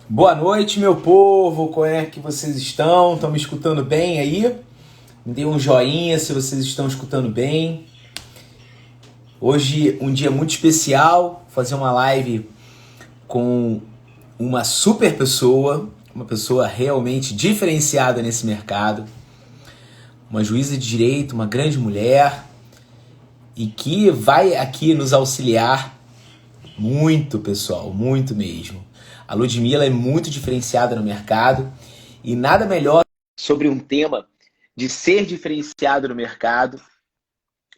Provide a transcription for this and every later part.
Boa noite, meu povo. Como é que vocês estão? Estão me escutando bem aí? Me dê um joinha se vocês estão escutando bem. Hoje um dia muito especial, vou fazer uma live com uma super pessoa, uma pessoa realmente diferenciada nesse mercado, uma juíza de direito, uma grande mulher e que vai aqui nos auxiliar muito, pessoal, muito mesmo. A Ludmilla é muito diferenciada no mercado e nada melhor sobre um tema de ser diferenciado no mercado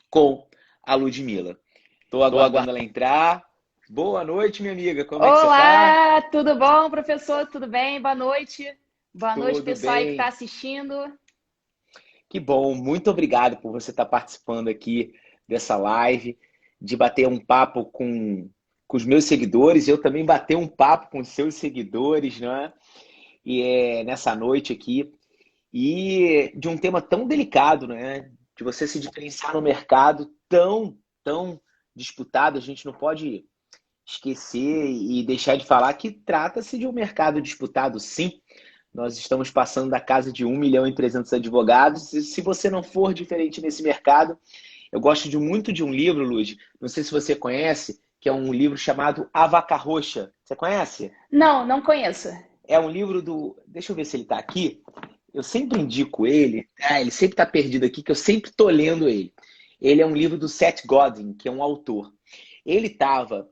com a Ludmilla. Estou aguardando ela entrar. Boa noite, minha amiga. Como é que você está? Olá, tudo bom, professor? Tudo bem? Boa noite. Boa noite, Tudo pessoal aí que está bem? assistindo. Que bom. Muito obrigado por você estar participando aqui dessa live, de bater um papo com os meus seguidores. Eu também bater um papo com os seus seguidores, não é? E nessa noite aqui. E de um tema tão delicado, né? De você se diferenciar no mercado tão disputado, a gente não pode esquecer e deixar de falar que trata-se de um mercado disputado, sim. Nós estamos passando da casa de 1.300.000 advogados, e se você não for diferente nesse mercado, eu gosto muito de um livro, Luz, não sei se você conhece, que é um livro chamado A Vaca Roxa. Você conhece? Não, não conheço. É um livro do. Deixa eu ver se ele está aqui. Eu sempre indico ele, ele sempre está perdido aqui, que eu sempre estou lendo ele. Ele é um livro do Seth Godin, que é um autor. Ele estava,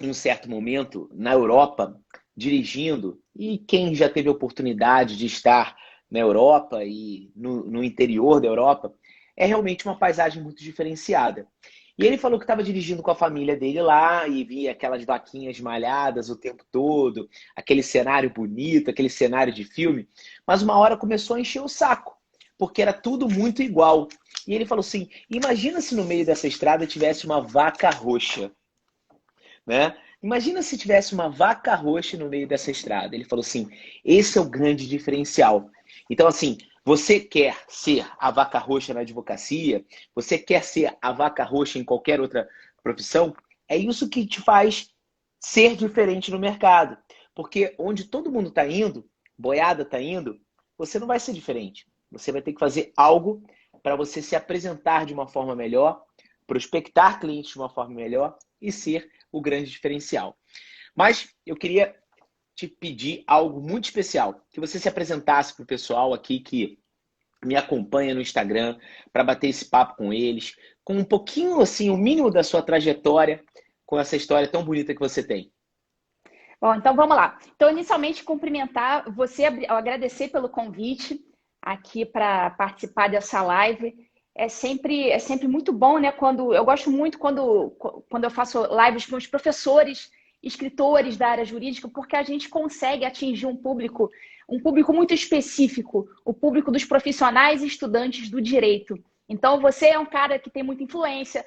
em um certo momento, na Europa, dirigindo, e quem já teve a oportunidade de estar na Europa e no interior da Europa, é realmente uma paisagem muito diferenciada. E ele falou que estava dirigindo com a família dele lá e via aquelas vaquinhas malhadas o tempo todo, aquele cenário bonito, aquele cenário de filme, mas uma hora começou a encher o saco, porque era tudo muito igual. E ele falou assim: imagina se no meio dessa estrada tivesse uma vaca roxa, né? Imagina se tivesse uma vaca roxa no meio dessa estrada. Ele falou assim: esse é o grande diferencial. Então, assim, você quer ser a vaca roxa na advocacia? Você quer ser a vaca roxa em qualquer outra profissão? É isso que te faz ser diferente no mercado. Porque onde todo mundo está indo, boiada está indo, você não vai ser diferente. Você vai ter que fazer algo para você se apresentar de uma forma melhor, prospectar clientes de uma forma melhor e ser o grande diferencial. Mas eu queria te pedir algo muito especial, que você se apresentasse para o pessoal aqui que me acompanha no Instagram, para bater esse papo com eles, com um pouquinho, assim, o mínimo da sua trajetória, com essa história tão bonita que você tem. Bom, então vamos lá. Então, inicialmente, cumprimentar você, agradecer pelo convite aqui para participar dessa live. É sempre muito bom, né? Eu gosto muito quando eu faço lives com os professores, escritores da área jurídica, porque a gente consegue atingir um público muito específico, o público dos profissionais e estudantes do direito. Então, você é um cara que tem muita influência,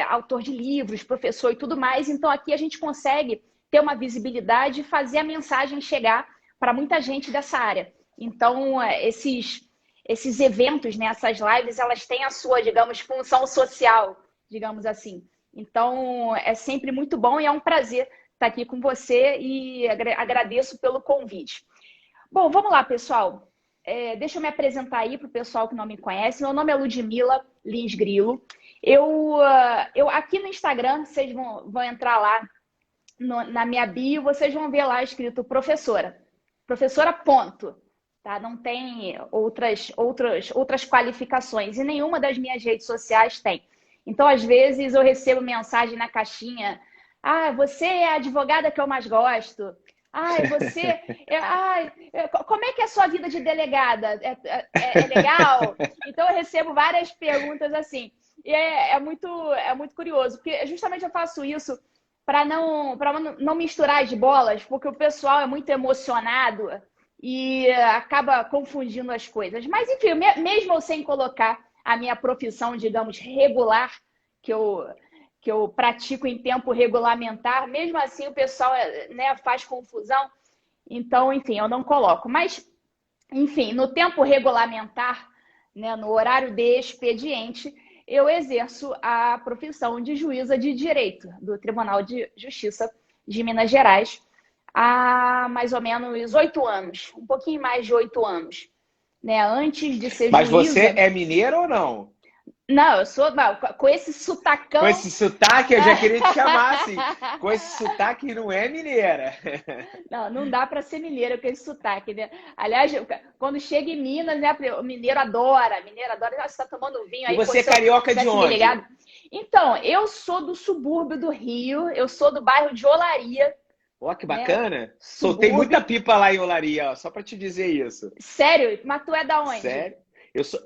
autor de livros, professor e tudo mais. Então, aqui a gente consegue ter uma visibilidade e fazer a mensagem chegar para muita gente dessa área. Então, esses eventos, né, essas lives, elas têm a sua, digamos, função social, digamos assim. Então, é sempre muito bom e é um prazer estar aqui com você e agradeço pelo convite. Bom, vamos lá, pessoal. Deixa eu me apresentar aí para o pessoal que não me conhece. Meu nome é Ludmilla Lins Grilo. Eu aqui no Instagram, vocês vão entrar lá na minha bio, vocês vão ver lá escrito professora. Professora, ponto. Tá? Não tem outras qualificações. E nenhuma das minhas redes sociais tem. Então, às vezes, eu recebo mensagem na caixinha. Ah, você é a advogada que eu mais gosto. Ai, como é que é a sua vida de delegada? É legal? Então, eu recebo várias perguntas assim. E é muito curioso, porque justamente eu faço isso para não misturar as bolas, porque o pessoal é muito emocionado e acaba confundindo as coisas. Mas, enfim, mesmo eu sem colocar a minha profissão, digamos, regular, que eu, que eu pratico em tempo regulamentar, mesmo assim o pessoal, né, faz confusão. Então, enfim, eu não coloco. Mas, enfim, no tempo regulamentar, né, no horário de expediente, eu exerço a profissão de juíza de direito do Tribunal de Justiça de Minas Gerais há mais ou menos 8 anos, um pouquinho mais de 8 anos, né? Antes de ser Mas você juíza. é mineiro ou não? Não, eu sou não, com esse Com sutacão. esse sotaque, eu já queria te chamar assim. Com esse sotaque, não é mineira. Não, não dá para ser mineiro com esse sotaque, né? Aliás, quando chega em Minas, né, o mineiro adora, "Ah, você está tomando vinho E aí, pô, você é se eu carioca de tivesse me onde? ligado." Então, eu sou do subúrbio do Rio, eu sou do bairro de Olaria, Ó, que né? bacana. Soltei muita Subúrbio. pipa lá em Olaria, ó, só pra te dizer isso. Sério? Mas tu é da onde? Sério?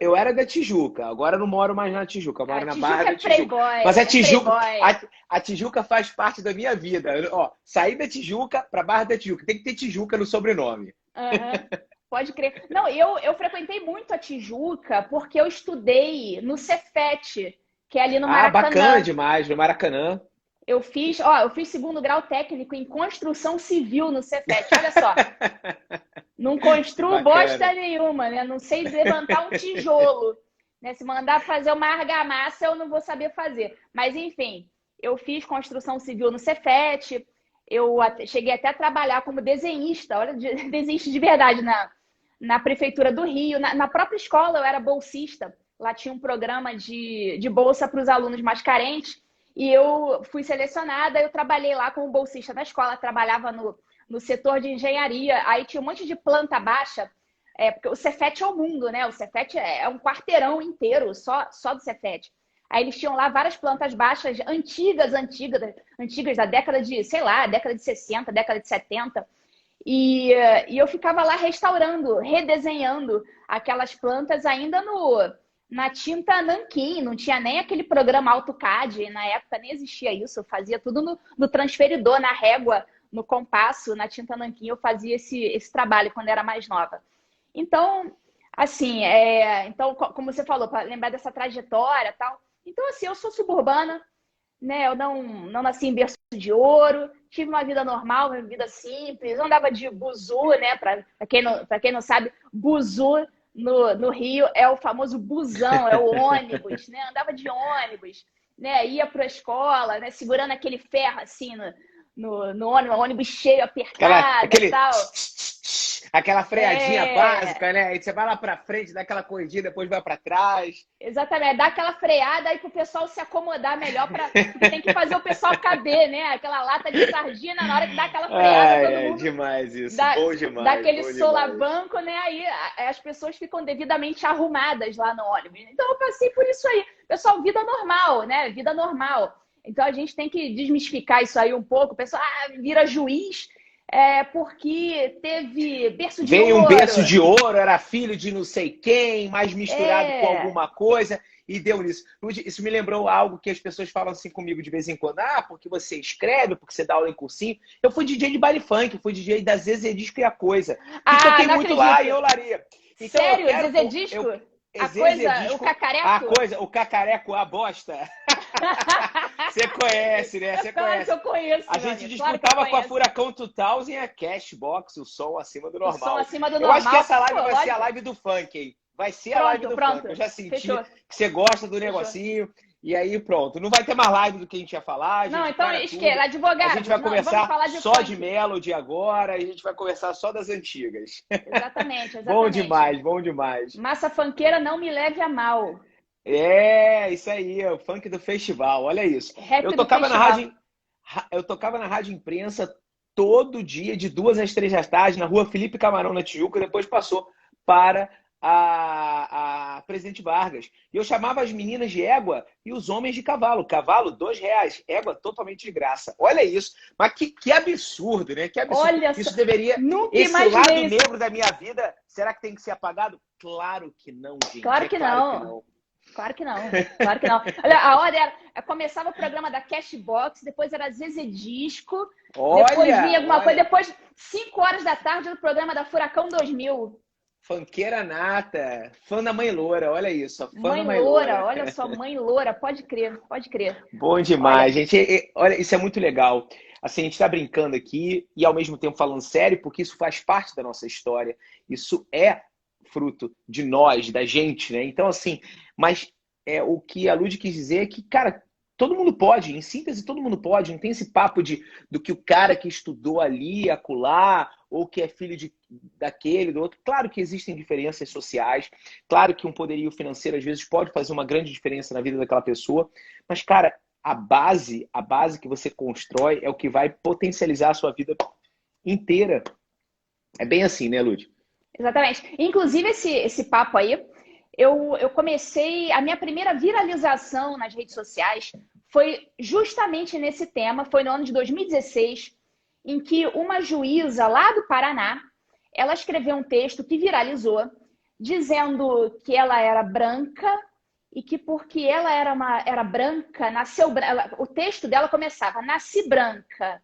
Eu era da Tijuca, agora eu não moro mais na Tijuca, eu A moro na Barra Tijuca é da Tijuca. playboy, Mas a é Tijuca, playboy. a Tijuca faz parte da minha vida. Ó, saí da Tijuca pra Barra da Tijuca. Tem que ter Tijuca no sobrenome. Aham. Pode crer. Não, eu frequentei muito a Tijuca porque eu estudei no Cefet, que é ali no Ah, bacana Maracanã. demais, no Maracanã. Eu fiz segundo grau técnico em construção civil no Cefet. Olha só, não Que construo bacana. bosta nenhuma, né? Não sei levantar um tijolo, né? Se mandar fazer uma argamassa, eu não vou saber fazer. Mas enfim, eu fiz construção civil no Cefet. Cheguei até a trabalhar como desenhista, olha, desenhista de verdade na prefeitura do Rio, na própria escola eu era bolsista. Lá tinha um programa de bolsa para os alunos mais carentes. E eu fui selecionada, eu trabalhei lá como bolsista na escola, trabalhava no setor de engenharia, aí tinha um monte de planta baixa, porque o Cefet é o mundo, né? O Cefet é um quarteirão inteiro, só do Cefet. Aí eles tinham lá várias plantas baixas antigas da década de, sei lá, década de 60, década de 70. E eu ficava lá restaurando, redesenhando aquelas plantas ainda na tinta nanquim, não tinha nem aquele programa AutoCAD, na época nem existia isso, eu fazia tudo no transferidor, na régua, no compasso, na tinta nanquim, eu fazia esse trabalho quando era mais nova. Então, assim, então, como você falou, para lembrar dessa trajetória e tal, então, assim, eu sou suburbana, né? Eu não nasci em berço de ouro, tive uma vida normal, uma vida simples, eu andava de buzu, né? Para quem não sabe, buzu no Rio é o famoso busão, é o ônibus, né? Andava de ônibus, né? Ia para a escola, né? Segurando aquele ferro assim no ônibus cheio, apertado e Aquele, tal. aquela freadinha É, básica, né? Aí você vai lá pra frente, dá aquela corridinha, depois vai pra trás. exatamente, dá aquela freada aí pro pessoal se acomodar melhor, porque tem que fazer o pessoal caber, né? Aquela lata de sardinha, na hora que dá aquela freada, Ai, todo é mundo demais isso. dá, Bom dá demais, aquele bom demais. solavanco, né? Aí as pessoas ficam devidamente arrumadas lá no ônibus. Então eu passei por isso aí. Pessoal, vida normal, né? Vida normal. Então a gente tem que desmistificar isso aí um pouco. O pessoal vira juiz porque teve berço de Veio um ouro. berço de ouro, era filho de não sei quem, mas misturado com É. alguma coisa, e deu nisso. Isso me lembrou algo que as pessoas falam assim comigo de vez em quando. Ah, porque você escreve, porque você dá aula em cursinho. Eu fui DJ de baile funk, fui DJ da Zezé Disco e a Coisa. E Ah, toquei não muito lá acredito. em Olaria. Então eu Sério, quero. Zezé Disco? A Zezé coisa, o Disco, a cacareco? coisa, o cacareco, a bosta. Você conhece, né? Você Claro que conhece. eu conheço, A meu gente amigo. Claro que eu disputava com a conheço. Furacão 2000 e a Cashbox, o som acima do O som normal. acima do Eu acho que normal. essa live Pô, vai ser a lógico. live do funk, hein? Vai ser a live Pronto, do funk. Eu pronto. já senti Fechou, que você gosta do fechou. negocinho. E aí, pronto. Não vai ter mais live do que a gente ia falar, a Não, gente então para tudo. esquerda, A gente vai advogados, não, vamos conversar falar de só de funk. Melody agora, a gente vai conversar só das antigas. Exatamente, Bom exatamente. demais, bom demais. Massa funkeira não me leve a mal. É, isso aí, é o funk do festival. Olha isso. Rap Eu do tocava na festival. rádio, eu tocava na rádio imprensa todo dia, de 2 às 3 da tarde, na rua Felipe Camarão, na Tijuca, e depois passou para a Presidente Vargas. E eu chamava as meninas de égua e os homens de cavalo. Cavalo, R$ 2. Égua, totalmente de graça. Olha isso. Mas que absurdo, né? Que absurdo. Olha só, Isso deveria. nunca Esse lado imaginei isso. negro da minha vida, será que tem que ser apagado? Claro que não, gente. Claro É que claro que não. não. Claro que não. Claro que não. Olha, a hora começava o programa da Cashbox, depois era Zezé Disco, depois vinha Olha, alguma coisa, olha. depois 5 horas da tarde no programa da Furacão 2000. Funkeira nata. Fã da Mãe Loura. Olha isso. Fã da Mãe Mãe Loura, Loura. olha só, Mãe Loura, pode crer, pode crer. Bom demais, Olha, gente. Olha, isso é muito legal. Assim, a gente está brincando aqui e ao mesmo tempo falando sério, porque isso faz parte da nossa história. Isso é fruto de nós, da gente, né? Então, assim, mas o que a Lud quis dizer é que, cara, todo mundo pode, em síntese, todo mundo pode. Não tem esse papo do que o cara que estudou ali, acolá, ou que é filho daquele, do outro. Claro que existem diferenças sociais, claro que um poderio financeiro, às vezes, pode fazer uma grande diferença na vida daquela pessoa, mas, cara, a base que você constrói é o que vai potencializar a sua vida inteira. É bem assim, né, Lud? Exatamente. Inclusive, esse papo aí, eu comecei, a minha primeira viralização nas redes sociais foi justamente nesse tema, foi no ano de 2016, em que uma juíza lá do Paraná, ela escreveu um texto que viralizou, dizendo que ela era branca e que porque ela era branca, nasceu branca. O texto dela começava, nasci branca,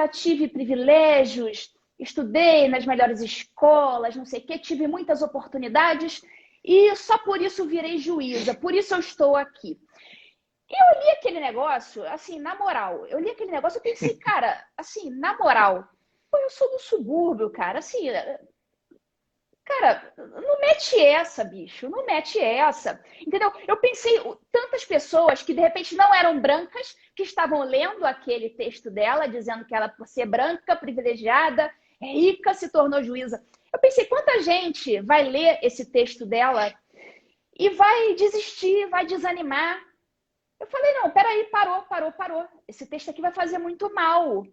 tive privilégios, estudei nas melhores escolas, não sei o quê, tive muitas oportunidades e só por isso virei juíza, por isso eu estou aqui. Eu li aquele negócio, assim, na moral, eu li aquele negócio e pensei, cara, assim, na moral, pô, eu sou do subúrbio, cara, assim, cara, não mete essa, bicho, não mete essa, entendeu? Eu pensei, tantas pessoas que de repente não eram brancas, que estavam lendo aquele texto dela, dizendo que ela, por ser branca, privilegiada, rica, se tornou juíza. Eu pensei, quanta gente vai ler esse texto dela e vai desistir, vai desanimar. Eu falei, não, peraí, parou. Esse texto aqui vai fazer muito mal.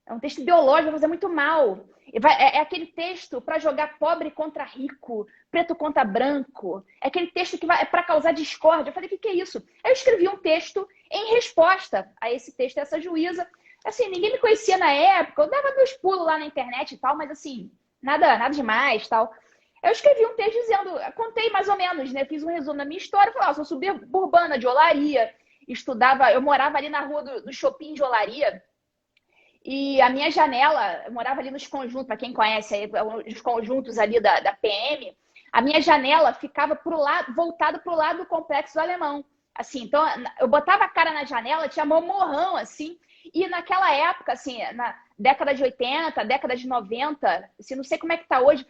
É um texto biológico, vai fazer muito mal. É aquele texto para jogar pobre contra rico, preto contra branco. É aquele texto que é para causar discórdia. Eu falei, o que é isso? Aí eu escrevi um texto em resposta a esse texto dessa juíza. Assim, ninguém me conhecia na época, eu dava meus pulos lá na internet e tal, mas assim, nada demais tal. Eu escrevi um texto dizendo, contei mais ou menos, né? Fiz um resumo da minha história, falei, sou suburbana de Olaria, eu morava ali na rua do Shopping de Olaria, e a minha janela, eu morava ali nos conjuntos, para quem conhece aí, os conjuntos ali da PM, a minha janela ficava voltada para o lado do Complexo do Alemão. Assim, então, eu botava a cara na janela, tinha morrão, assim, e naquela época, assim, na década de 80, década de 90, assim, não sei como é que tá hoje,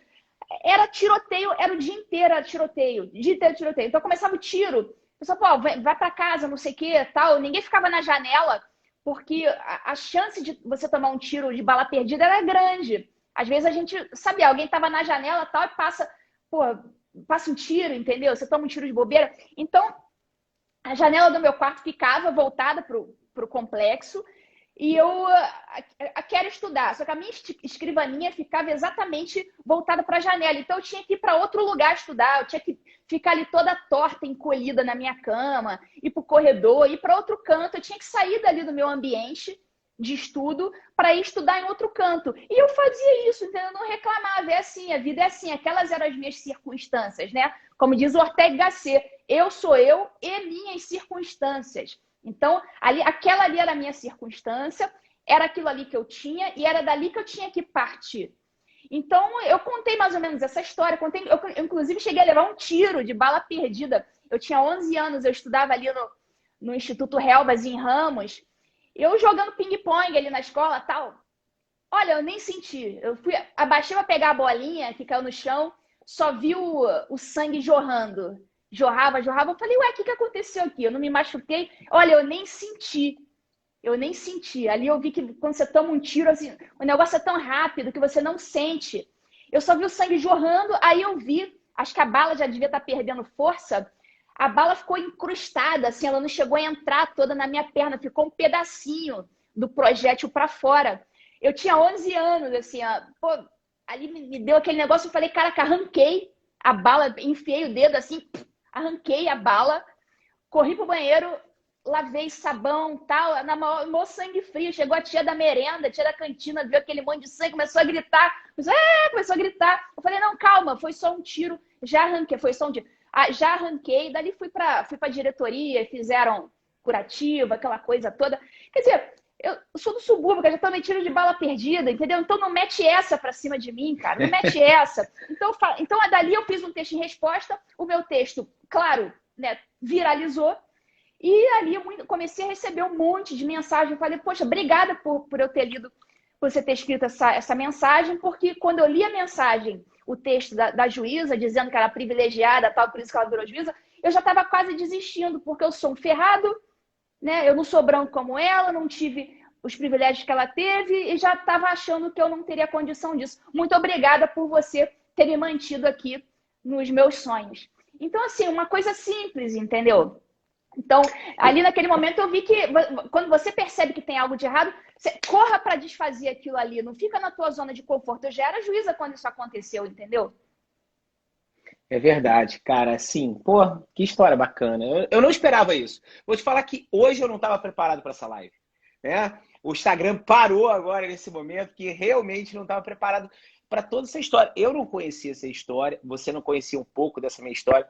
era tiroteio, era o dia inteiro era tiroteio, tiroteio. Então começava o tiro, o pessoal, pô, vai para casa, não sei o que, tal, ninguém ficava na janela, porque a chance de você tomar um tiro de bala perdida era grande. Às vezes a gente sabia, alguém estava na janela tal, e passa um tiro, entendeu? Você toma um tiro de bobeira. Então, a janela do meu quarto ficava voltada para o complexo e eu quero estudar. Só que a minha escrivaninha ficava exatamente voltada para a janela. Então, eu tinha que ir para outro lugar estudar. Eu tinha que ficar ali toda torta, encolhida na minha cama, ir para o corredor, ir para outro canto. Eu tinha que sair dali do meu ambiente de estudo para ir estudar em outro canto. E eu fazia isso, entendeu? Eu não reclamava. É assim, a vida é assim. Aquelas eram as minhas circunstâncias, né? Como diz o Ortega y Gasset, eu sou eu e minhas circunstâncias. Então, aquela ali era a minha circunstância, era aquilo ali que eu tinha e era dali que eu tinha que partir. Então, eu contei mais ou menos essa história. Eu inclusive, cheguei a levar um tiro de bala perdida. Eu tinha 11 anos, eu estudava ali no Instituto Helbas, em Ramos. Eu jogando ping-pong ali na escola tal. Olha, eu nem senti. Abaixei para pegar a bolinha que caiu no chão, só vi o sangue jorrando. Jorrava. Eu falei, ué, o que aconteceu aqui? Eu não me machuquei. Olha, eu nem senti. Ali eu vi que quando você toma um tiro, assim, o negócio é tão rápido que você não sente. Eu só vi o sangue jorrando, aí eu vi, acho que a bala já devia estar perdendo força. A bala ficou incrustada, assim, ela não chegou a entrar toda na minha perna, ficou um pedacinho do projétil para fora. Eu tinha 11 anos, assim, ó, pô, ali me deu aquele negócio, eu falei, caraca, arranquei a bala, enfiei o dedo assim, arranquei a bala, corri pro banheiro, lavei sabão, tal, no maior sangue frio. Chegou a tia da merenda, a tia da cantina, viu aquele monte de sangue, começou a gritar. Começou a gritar. Eu falei, não, calma, foi só um tiro. Já arranquei, foi só um tiro. Já arranquei, dali fui pra diretoria, fizeram curativa, aquela coisa toda. Quer dizer, eu sou do subúrbio, eu já tomei tiro de bala perdida, entendeu? Então não mete essa pra cima de mim, cara, não mete essa. Então dali eu fiz um texto em resposta, o meu texto, claro, né, viralizou, e ali eu comecei a receber um monte de mensagem. Eu falei, poxa, obrigada por eu ter lido, por você ter escrito essa mensagem, porque quando eu li a mensagem, o texto da juíza, dizendo que era privilegiada, tal, por isso que ela virou juíza, eu já estava quase desistindo, porque eu sou um ferrado, né? Eu não sou branco como ela, não tive os privilégios que ela teve e já estava achando que eu não teria condição disso. Muito obrigada por você ter me mantido aqui nos meus sonhos. Então, assim, uma coisa simples, entendeu? Então, ali naquele momento eu vi que quando você percebe que tem algo de errado, você corra para desfazer aquilo ali, não fica na tua zona de conforto. Eu já era juíza quando isso aconteceu, entendeu? É verdade, cara. Assim, pô, que história bacana. Eu não esperava isso. Vou te falar que hoje eu não estava preparado para essa live, né? O Instagram parou agora nesse momento que realmente não estava preparado para toda essa história. Eu não conhecia essa história, você não conhecia um pouco dessa minha história.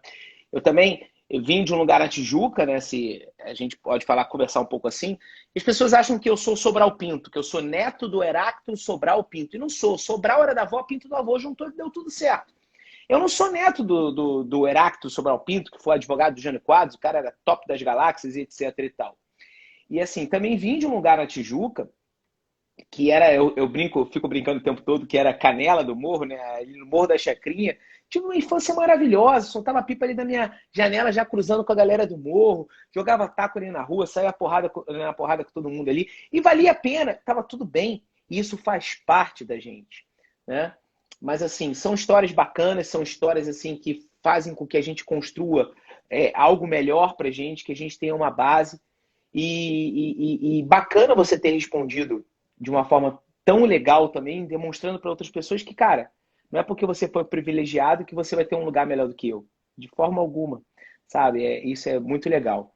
Eu vim de um lugar na Tijuca, né? Se a gente pode falar, conversar um pouco assim. E as pessoas acham que eu sou Sobral Pinto, que eu sou neto do Heráclito Sobral Pinto. E não sou. Sobral era da avó, Pinto do avô, juntou e deu tudo certo. Eu não sou neto do Heráclito Sobral Pinto, que foi advogado do Jânio Quadros, o cara era top das galáxias e etc e tal. E assim, também vim de um lugar na Tijuca, que era, eu fico brincando o tempo todo, que era Canela do Morro, né? Ali no Morro da Chacrinha. Tive uma infância maravilhosa, soltava pipa ali da minha janela, já cruzando com a galera do morro, jogava taco ali na rua, saía na porrada com todo mundo ali. E valia a pena, tava tudo bem. E isso faz parte da gente, né? Mas assim, são histórias bacanas, são histórias assim que fazem com que a gente construa algo melhor pra gente, que a gente tenha uma base. E bacana você ter respondido de uma forma tão legal também, demonstrando para outras pessoas que, cara, não é porque você foi privilegiado que você vai ter um lugar melhor do que eu. De forma alguma, sabe? Isso é muito legal.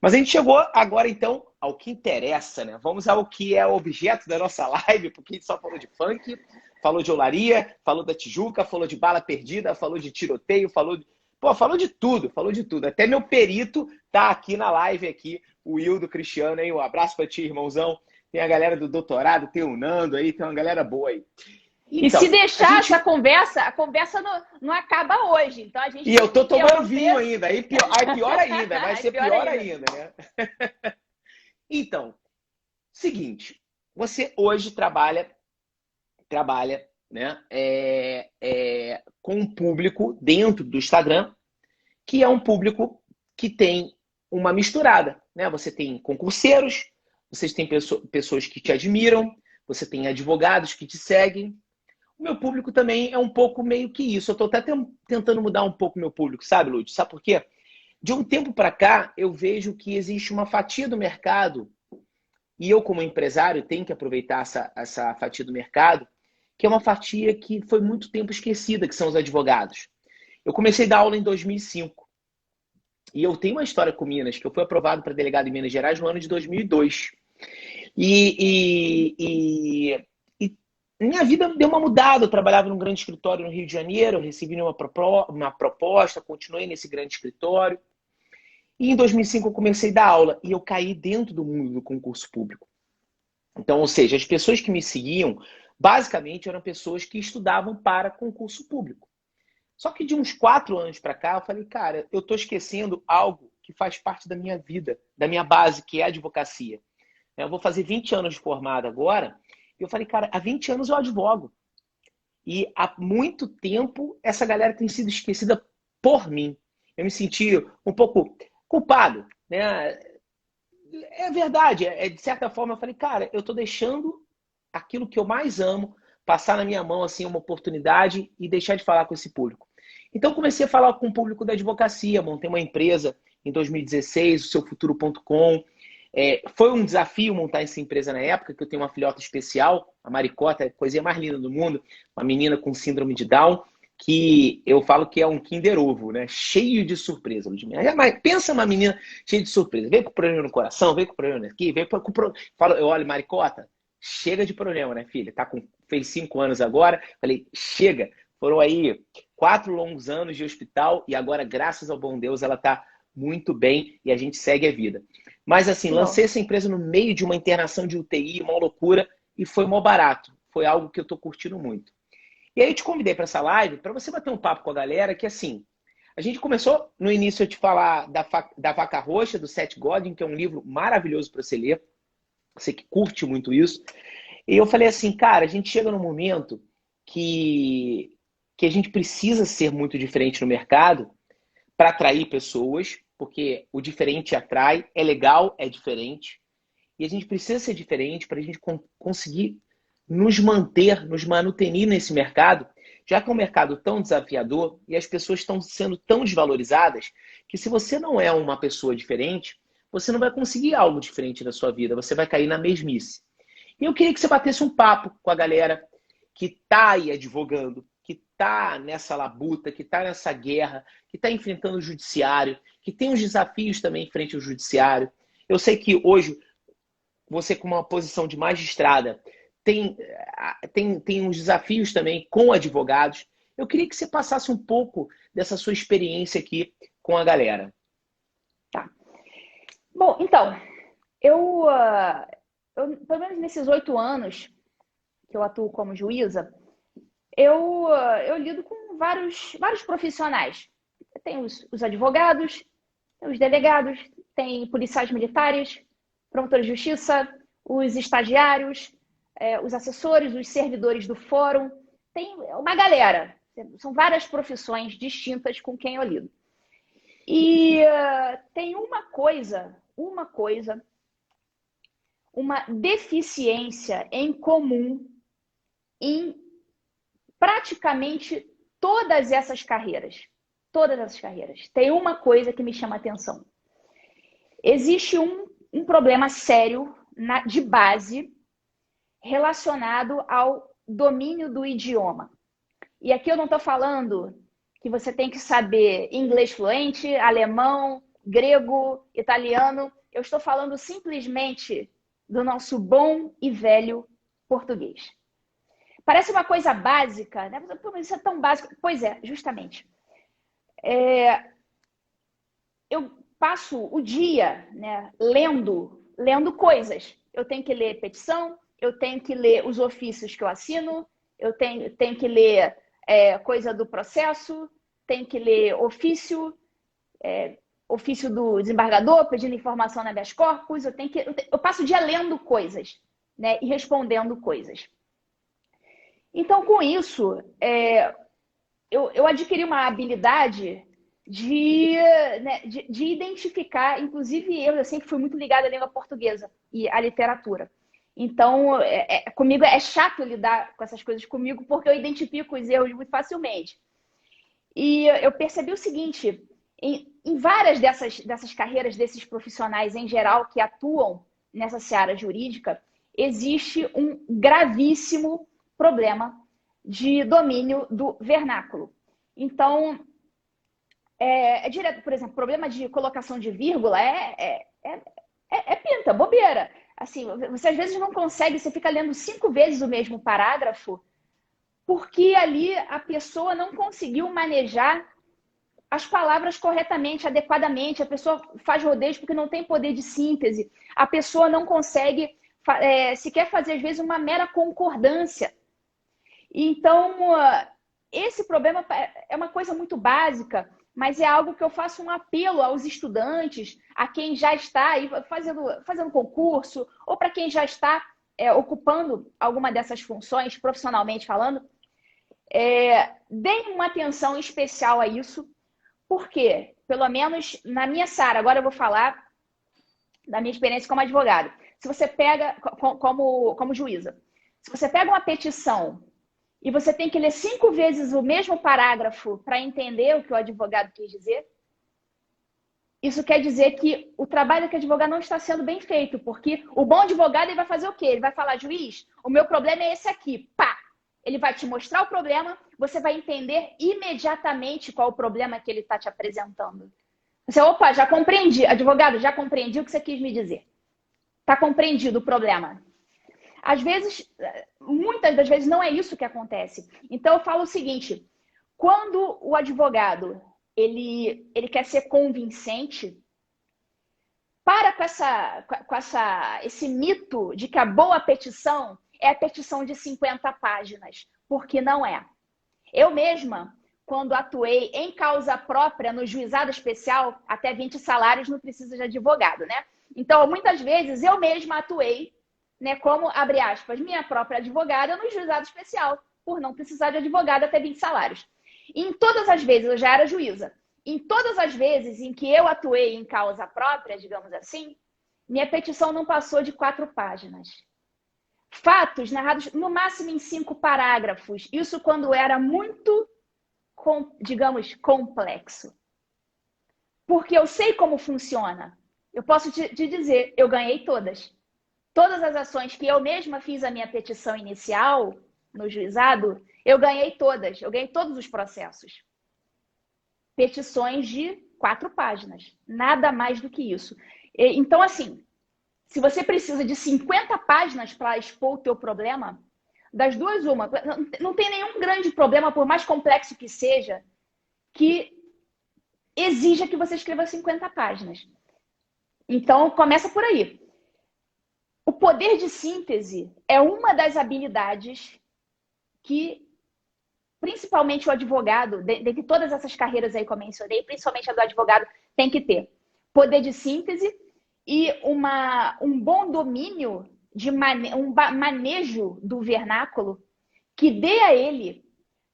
Mas a gente chegou agora, então, ao que interessa, né? Vamos ao que é o objeto da nossa live, porque a gente só falou de funk, falou de olaria, falou da Tijuca, falou de bala perdida, falou de tiroteio, falou de... Pô, falou de tudo, falou de tudo. Até meu perito tá aqui na live, aqui, o Wildo Cristiano, hein? Um abraço pra ti, irmãozão. Tem a galera do doutorado, tem o Nando aí, tem uma galera boa aí. E se deixar essa conversa, a conversa não acaba hoje. Então a gente E eu tô tomando vinho ainda, aí pior ainda, vai ser pior ainda, né? Então, seguinte, você hoje trabalha, né, com um público dentro do Instagram, que é um público que tem uma misturada, né? Você tem concurseiros, você tem pessoas que te admiram, você tem advogados que te seguem. O meu público também é um pouco meio que isso. Eu estou até tentando mudar um pouco o meu público, sabe, Lúcio? Sabe por quê? De um tempo para cá, eu vejo que existe uma fatia do mercado, e eu, como empresário, tenho que aproveitar essa fatia do mercado, que é uma fatia que foi muito tempo esquecida, que são os advogados. Eu comecei a dar aula em 2005. E eu tenho uma história com Minas, que eu fui aprovado para delegado em Minas Gerais no ano de 2002. E minha vida deu uma mudada. Eu trabalhava num grande escritório no Rio de Janeiro, eu recebi uma proposta, continuei nesse grande escritório. E em 2005 eu comecei a dar aula e eu caí dentro do mundo do concurso público. Então, ou seja, as pessoas que me seguiam, basicamente, eram pessoas que estudavam para concurso público. Só que de uns 4 anos para cá, eu falei, cara, eu estou esquecendo algo que faz parte da minha vida, da minha base, que é a advocacia. Eu vou fazer 20 anos de formado agora, e eu falei, cara, há 20 anos eu advogo. E há muito tempo essa galera tem sido esquecida por mim. Eu me senti um pouco culpado, né? É verdade, de certa forma eu falei, cara, eu estou deixando aquilo que eu mais amo passar na minha mão assim uma oportunidade e deixar de falar com esse público. Então comecei a falar com o público da advocacia, montei uma empresa em 2016, o seufuturo.com. Foi um desafio montar essa empresa na época, que eu tenho uma filhota especial, a Maricota, a coisinha mais linda do mundo, uma menina com síndrome de Down, que eu falo que é um Kinder Ovo, né? Cheio de surpresa, Ludmilla. Mas pensa uma menina cheia de surpresa. Vem com problema no coração, vem com problema aqui, vem com problema. Eu olho, Maricota, chega de problema, né, filha? Fez 5 anos agora. Falei, chega. Foram aí 4 longos anos de hospital e agora, graças ao bom Deus, ela tá muito bem e a gente segue a vida. Mas assim, lancei essa empresa no meio de uma internação de UTI, uma loucura, e foi mó barato. Foi algo que eu tô curtindo muito. E aí eu te convidei para essa live para você bater um papo com a galera, que assim, a gente começou no início a te falar da Vaca Roxa, do Seth Godin, que é um livro maravilhoso para você ler. Você que curte muito isso. E eu falei assim, cara, a gente chega num momento que a gente precisa ser muito diferente no mercado para atrair pessoas, porque o diferente atrai, é legal, é diferente. E a gente precisa ser diferente para a gente conseguir nos manter, nos manutenir nesse mercado, já que é um mercado tão desafiador e as pessoas estão sendo tão desvalorizadas, que se você não é uma pessoa diferente, você não vai conseguir algo diferente na sua vida, você vai cair na mesmice. E eu queria que você batesse um papo com a galera que está aí advogando, que está nessa labuta, que está nessa guerra, que está enfrentando o judiciário, que tem uns desafios também em frente ao judiciário. Eu sei que hoje você, com uma posição de magistrada, tem uns desafios também com advogados. Eu queria que você passasse um pouco dessa sua experiência aqui com a galera. Tá. Bom, então, eu pelo menos nesses 8 anos que eu atuo como juíza, eu lido com vários profissionais. Tem os advogados, tem os delegados, tem policiais militares, promotores de justiça, os estagiários, os assessores, os servidores do fórum. Tem uma galera. São várias profissões distintas com quem eu lido. E tem uma deficiência em comum em praticamente todas essas carreiras. Todas essas carreiras. Tem uma coisa que me chama a atenção. Existe um problema sério de base relacionado ao domínio do idioma. E aqui eu não estou falando que você tem que saber inglês fluente, alemão, grego, italiano. Eu estou falando simplesmente do nosso bom e velho português. Parece uma coisa básica, né? Isso é tão básico. Pois é, justamente. Eu passo o dia, né, lendo coisas. Eu tenho que ler petição, eu tenho que ler os ofícios que eu assino, eu tenho que ler coisa do processo, tenho que ler ofício do desembargador pedindo informação na habeas corpus. Eu passo o dia lendo coisas, né, e respondendo coisas. Então, com isso, eu adquiri uma habilidade de identificar, inclusive eu sempre fui muito ligada à língua portuguesa e à literatura. Então, comigo é chato lidar com essas coisas comigo, porque eu identifico os erros muito facilmente. E eu percebi o seguinte, em várias dessas carreiras, desses profissionais em geral que atuam nessa seara jurídica, existe um gravíssimo problema de domínio do vernáculo. Então, direto, por exemplo, problema de colocação de vírgula pinta, bobeira. Assim, você às vezes não consegue, você fica lendo 5 vezes o mesmo parágrafo, porque ali a pessoa não conseguiu manejar as palavras corretamente, adequadamente. A pessoa faz rodeios porque não tem poder de síntese. A pessoa não consegue sequer fazer, às vezes, uma mera concordância. Então, esse problema é uma coisa muito básica, mas é algo que eu faço um apelo aos estudantes, a quem já está aí fazendo concurso, ou para quem já está ocupando alguma dessas funções, profissionalmente falando, deem uma atenção especial a isso, porque, pelo menos na minha seara, agora eu vou falar da minha experiência como advogado. Se você pega, como juíza, se você pega uma petição e você tem que ler 5 vezes o mesmo parágrafo para entender o que o advogado quis dizer, isso quer dizer que o trabalho do advogado não está sendo bem feito, porque o bom advogado ele vai fazer o quê? Ele vai falar, juiz, o meu problema é esse aqui. Pá! Ele vai te mostrar o problema, você vai entender imediatamente qual o problema que ele está te apresentando. Você, opa, já compreendi. Advogado, já compreendi o que você quis me dizer. Está compreendido o problema. Às vezes, muitas das vezes, não é isso que acontece. Então, eu falo o seguinte, quando o advogado ele quer ser convincente, para com esse mito de que a boa petição é a petição de 50 páginas, porque não é. Eu mesma, quando atuei em causa própria no juizado especial, até 20 salários não precisa de advogado, né? Então, muitas vezes, eu mesma atuei, né, como, abre aspas, minha própria advogada no juizado especial, por não precisar de advogado até 20 salários. E em todas as vezes, eu já era juíza, em todas as vezes em que eu atuei em causa própria, digamos assim, minha petição não passou de 4 páginas. Fatos narrados no máximo em 5 parágrafos. Isso quando era muito, digamos, complexo. Porque eu sei como funciona. Eu posso te dizer, eu ganhei todas. Todas as ações que eu mesma fiz a minha petição inicial no juizado, eu ganhei todas. Eu ganhei todos os processos. Petições de 4 páginas. Nada mais do que isso. Então, assim, se você precisa de 50 páginas para expor o teu problema, das duas, uma. Não tem nenhum grande problema, por mais complexo que seja, que exija que você escreva 50 páginas. Então, começa por aí. O poder de síntese é uma das habilidades que, principalmente o advogado, dentre todas essas carreiras aí que eu mencionei, principalmente a do advogado, tem que ter. Poder de síntese e um bom domínio, um manejo do vernáculo que dê a ele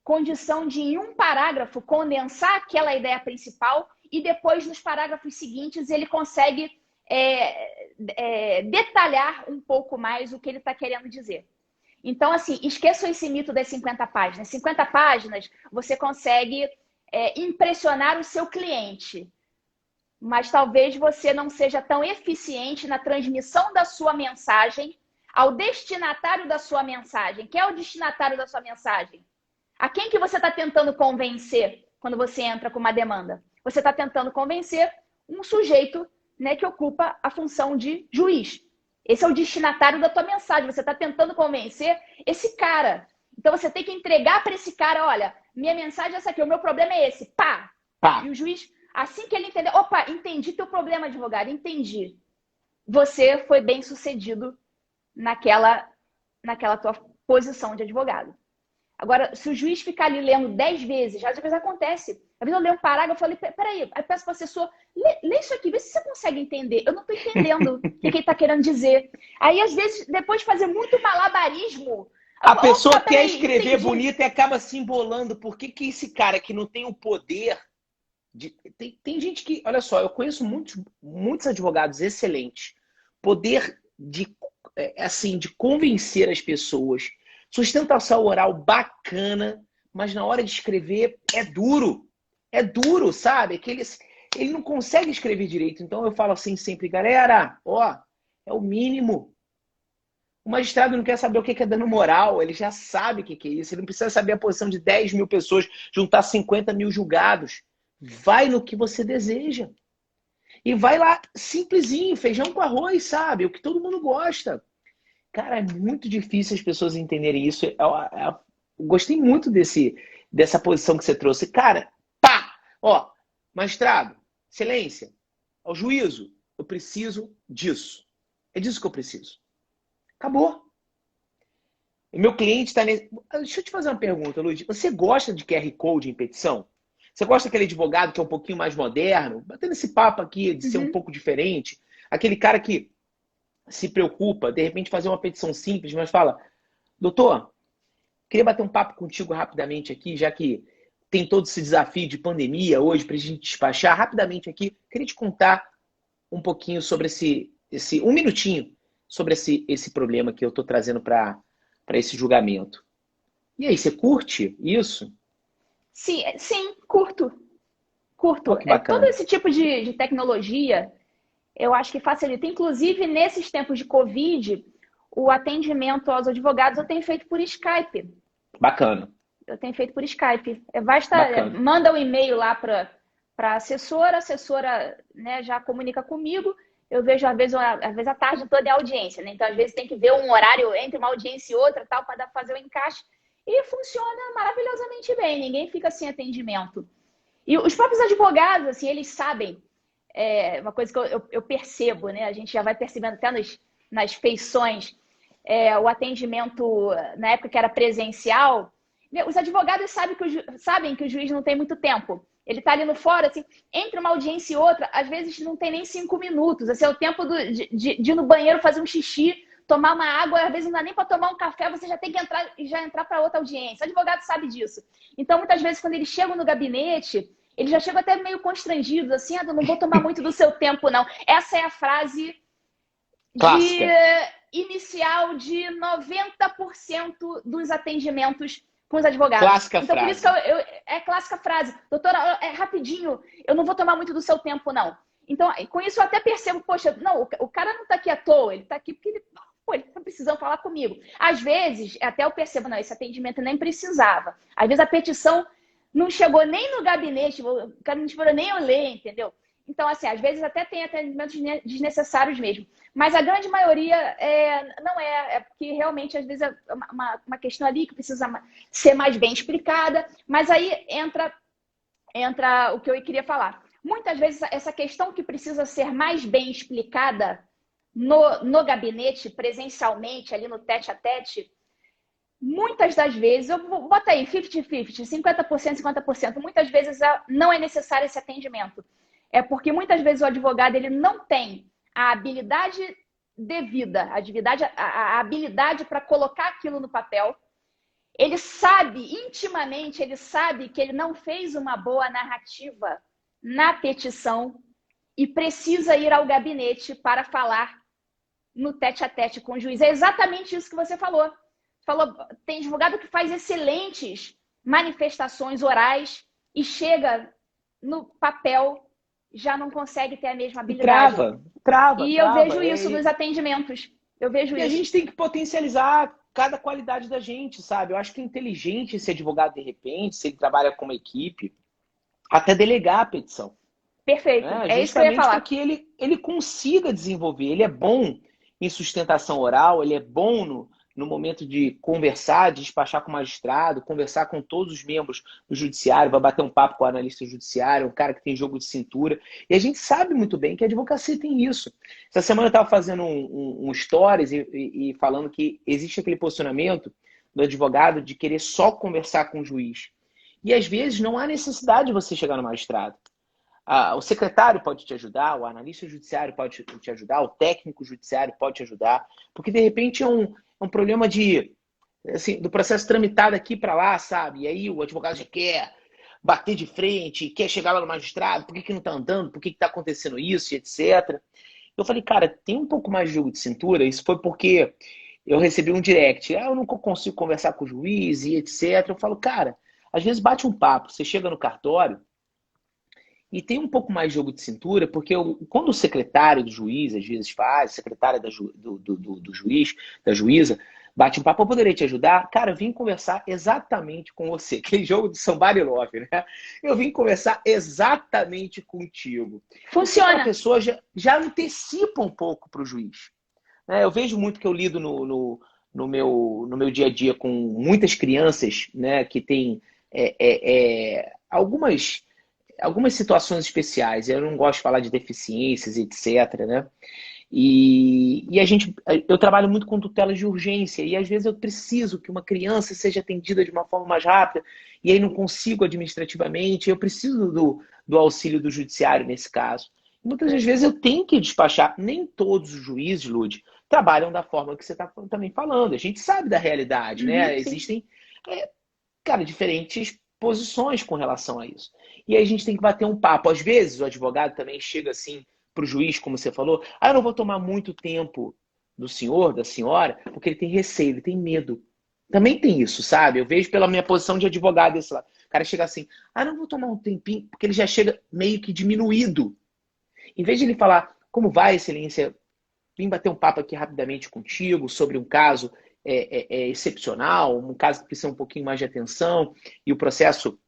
condição de, em um parágrafo, condensar aquela ideia principal e depois, nos parágrafos seguintes, ele consegue detalhar um pouco mais o que ele está querendo dizer. Então, assim, esqueçam esse mito das 50 páginas. 50 páginas, você consegue impressionar o seu cliente, mas talvez você não seja tão eficiente na transmissão da sua mensagem ao destinatário da sua mensagem. Quem é o destinatário da sua mensagem? A quem que você está tentando convencer quando você entra com uma demanda? Você está tentando convencer um sujeito, né, que ocupa a função de juiz. Esse é o destinatário da tua mensagem. Você está tentando convencer esse cara. Então você tem que entregar para esse cara, olha, minha mensagem é essa aqui, o meu problema é esse. Pá! Pá. E o juiz, assim que ele entender, opa, entendi teu problema, advogado, entendi. Você foi bem sucedido naquela tua posição de advogado. Agora, se o juiz ficar ali lendo 10 vezes, às vezes acontece. Às vezes eu leio um parágrafo e falei, peraí, aí peço para o assessor, lê isso aqui, vê se você consegue entender. Eu não estou entendendo o que ele está querendo dizer. Aí, às vezes, depois de fazer muito malabarismo... A pessoa quer escrever bonito e acaba se embolando. Por que esse cara que não tem o poder... Tem gente que... Olha só, eu conheço muitos advogados excelentes. Poder de convencer as pessoas. Sustentação oral bacana, mas na hora de escrever é duro. É duro, sabe? Ele não consegue escrever direito. Então eu falo assim sempre, galera, ó, é o mínimo. O magistrado não quer saber o que é dano moral, ele já sabe o que é isso. Ele não precisa saber a posição de 10 mil pessoas, juntar 50 mil julgados. Vai no que você deseja. E vai lá, simplesinho, feijão com arroz, sabe? O que todo mundo gosta. Cara, é muito difícil as pessoas entenderem isso. Eu gostei muito dessa posição que você trouxe. Cara, pá! Ó, magistrado, excelência, ao juízo, eu preciso disso. É disso que eu preciso. Acabou. O meu cliente está nesse... Deixa eu te fazer uma pergunta, Luiz. Você gosta de QR Code em petição? Você gosta daquele advogado que é um pouquinho mais moderno? Batendo esse papo aqui de ser um pouco diferente. Aquele cara que se preocupa, de repente, fazer uma petição simples, mas fala, doutor, queria bater um papo contigo rapidamente aqui, já que tem todo esse desafio de pandemia hoje para a gente despachar. Rapidamente aqui, queria te contar um pouquinho sobre um minutinho, sobre esse problema que eu estou trazendo para esse julgamento. E aí, você curte isso? Sim, curto. Curto. Pô, que bacana. Todo esse tipo de tecnologia, eu acho que facilita. Inclusive, nesses tempos de Covid, o atendimento aos advogados eu tenho feito por Skype. Bacana. Eu tenho feito por Skype. Manda um e-mail lá para a assessora, né, já comunica comigo. Eu vejo, às vezes a tarde toda é audiência, né? Então, às vezes, tem que ver um horário entre uma audiência e outra, tal, para fazer o encaixe. E funciona maravilhosamente bem, ninguém fica sem atendimento. E os próprios advogados, assim, eles sabem, uma coisa que eu percebo, né? A gente já vai percebendo até nas feições, o atendimento, na época que era presencial, os advogados sabem que o juiz não tem muito tempo. Ele está ali no fórum, assim, entre uma audiência e outra, às vezes não tem nem 5 minutos. Assim, é o tempo de ir no banheiro fazer um xixi, tomar uma água, às vezes não dá nem para tomar um café, você já tem que entrar para outra audiência. O advogado sabe disso. Então, muitas vezes, quando eles chegam no gabinete, eles já chegam até meio constrangidos, assim, ah, eu não vou tomar muito do seu tempo, não. Essa é a frase de Clássica. inicial de 90% dos atendimentos com os advogados. Clássica Então, por isso que frase. é clássica frase. Doutora, é rapidinho, eu não vou tomar muito do seu tempo, não. Então, com isso eu até percebo, poxa, não, o cara não está aqui à toa, ele está aqui porque ele está precisando falar comigo. Às vezes, até eu percebo, não, esse atendimento nem precisava. Às vezes a petição não chegou nem no gabinete, o cara não esperou nem eu ler, entendeu? Então, assim, às vezes até tem atendimentos desnecessários mesmo. Mas a grande maioria não é porque realmente, às vezes, é uma questão ali que precisa ser mais bem explicada. Mas aí entra o que eu queria falar. Muitas vezes, essa questão que precisa ser mais bem explicada no gabinete, presencialmente, ali no tete-a-tete, muitas das vezes, eu vou botar aí 50-50, 50%, 50%, muitas vezes não é necessário esse atendimento. É porque muitas vezes o advogado ele não tem a habilidade devida, a habilidade para colocar aquilo no papel. Ele sabe, intimamente, ele sabe que ele não fez uma boa narrativa na petição e precisa ir ao gabinete para falar no tete-a-tete com o juiz. É exatamente isso que você falou. Tem advogado que faz excelentes manifestações orais e chega no papel, já não consegue ter a mesma habilidade. Trava. E eu vejo isso nos atendimentos. Eu vejo isso. E a gente tem que potencializar cada qualidade da gente, sabe? Eu acho que é inteligente esse advogado, de repente, se ele trabalha com uma equipe, até delegar a petição. Perfeito. Né? É isso que eu ia falar. Para que ele consiga desenvolver. Ele é bom em sustentação oral, ele é bom no momento de conversar, de despachar com o magistrado, conversar com todos os membros do judiciário, vai bater um papo com o analista judiciário, um cara que tem jogo de cintura. E a gente sabe muito bem que a advocacia tem isso. Essa semana eu estava fazendo um stories e falando que existe aquele posicionamento do advogado de querer só conversar com o juiz. E às vezes não há necessidade de você chegar no magistrado. O secretário pode te ajudar, o analista judiciário pode te ajudar, o técnico judiciário pode te ajudar, porque de repente é um problema do processo tramitado aqui para lá, sabe? E aí o advogado já quer bater de frente, quer chegar lá no magistrado, por que não está andando, por que está acontecendo isso, e etc. Eu falei, cara, tem um pouco mais de jogo de cintura, isso foi porque eu recebi um direct, eu não consigo conversar com o juiz e etc. Eu falo, cara, às vezes bate um papo, você chega no cartório, e tem um pouco mais de jogo de cintura, porque quando o secretário do juiz, às vezes faz, secretária do juiz, da juíza, bate um papo, eu poderia te ajudar? Cara, eu vim conversar exatamente com você. Aquele jogo de somebody love, né? Eu vim conversar exatamente contigo. Funciona. A pessoa já antecipa um pouco para o juiz. Eu vejo muito que eu lido no meu dia a dia com muitas crianças, né, que tem algumas situações especiais. Eu não gosto de falar de deficiências, etc, né? E eu trabalho muito com tutelas de urgência e às vezes eu preciso que uma criança seja atendida de uma forma mais rápida e aí não consigo administrativamente, eu preciso do auxílio do judiciário nesse caso. Muitas das vezes eu tenho que despachar. Nem todos os juízes, Lud, trabalham da forma que você está também falando. A gente sabe da realidade, né? Existem, diferentes posições com relação a isso. E aí a gente tem que bater um papo. Às vezes o advogado também chega assim para o juiz, como você falou, eu não vou tomar muito tempo do senhor, da senhora, porque ele tem receio, ele tem medo. Também tem isso, sabe? Eu vejo pela minha posição de advogado esse lado. O cara chega assim, não vou tomar um tempinho, porque ele já chega meio que diminuído. Em vez de ele falar, como vai, excelência? Vim bater um papo aqui rapidamente contigo sobre um caso excepcional, um caso que precisa um pouquinho mais de atenção e o processo,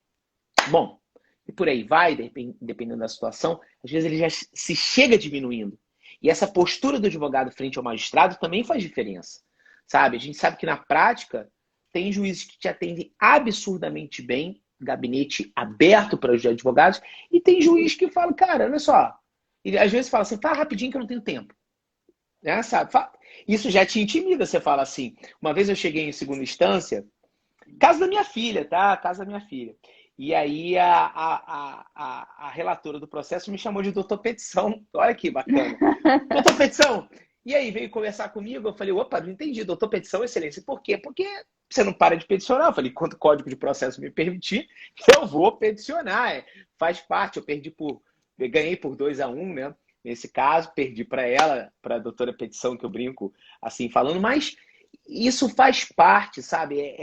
bom, e por aí vai, dependendo da situação, às vezes ele já se chega diminuindo. E essa postura do advogado frente ao magistrado também faz diferença, sabe? A gente sabe que na prática tem juízes que te atendem absurdamente bem, gabinete aberto para os advogados, e tem juiz que fala, cara, olha só, e às vezes fala assim, fala rapidinho que eu não tenho tempo. Né, sabe? Isso já te intimida, você fala assim. Uma vez eu cheguei em segunda instância, casa da minha filha, tá? Casa da minha filha. E aí a relatora do processo me chamou de doutor Petição. Olha que bacana. Doutor Petição, e aí veio conversar comigo, eu falei, opa, não entendi, doutor Petição, excelência. Por quê? Porque você não para de peticionar. Eu falei, quando o Código de Processo me permitir, eu vou peticionar. Faz parte, ganhei por 2-1, né? Nesse caso, perdi para ela, para a doutora Petição, que eu brinco assim falando, mas isso faz parte, sabe?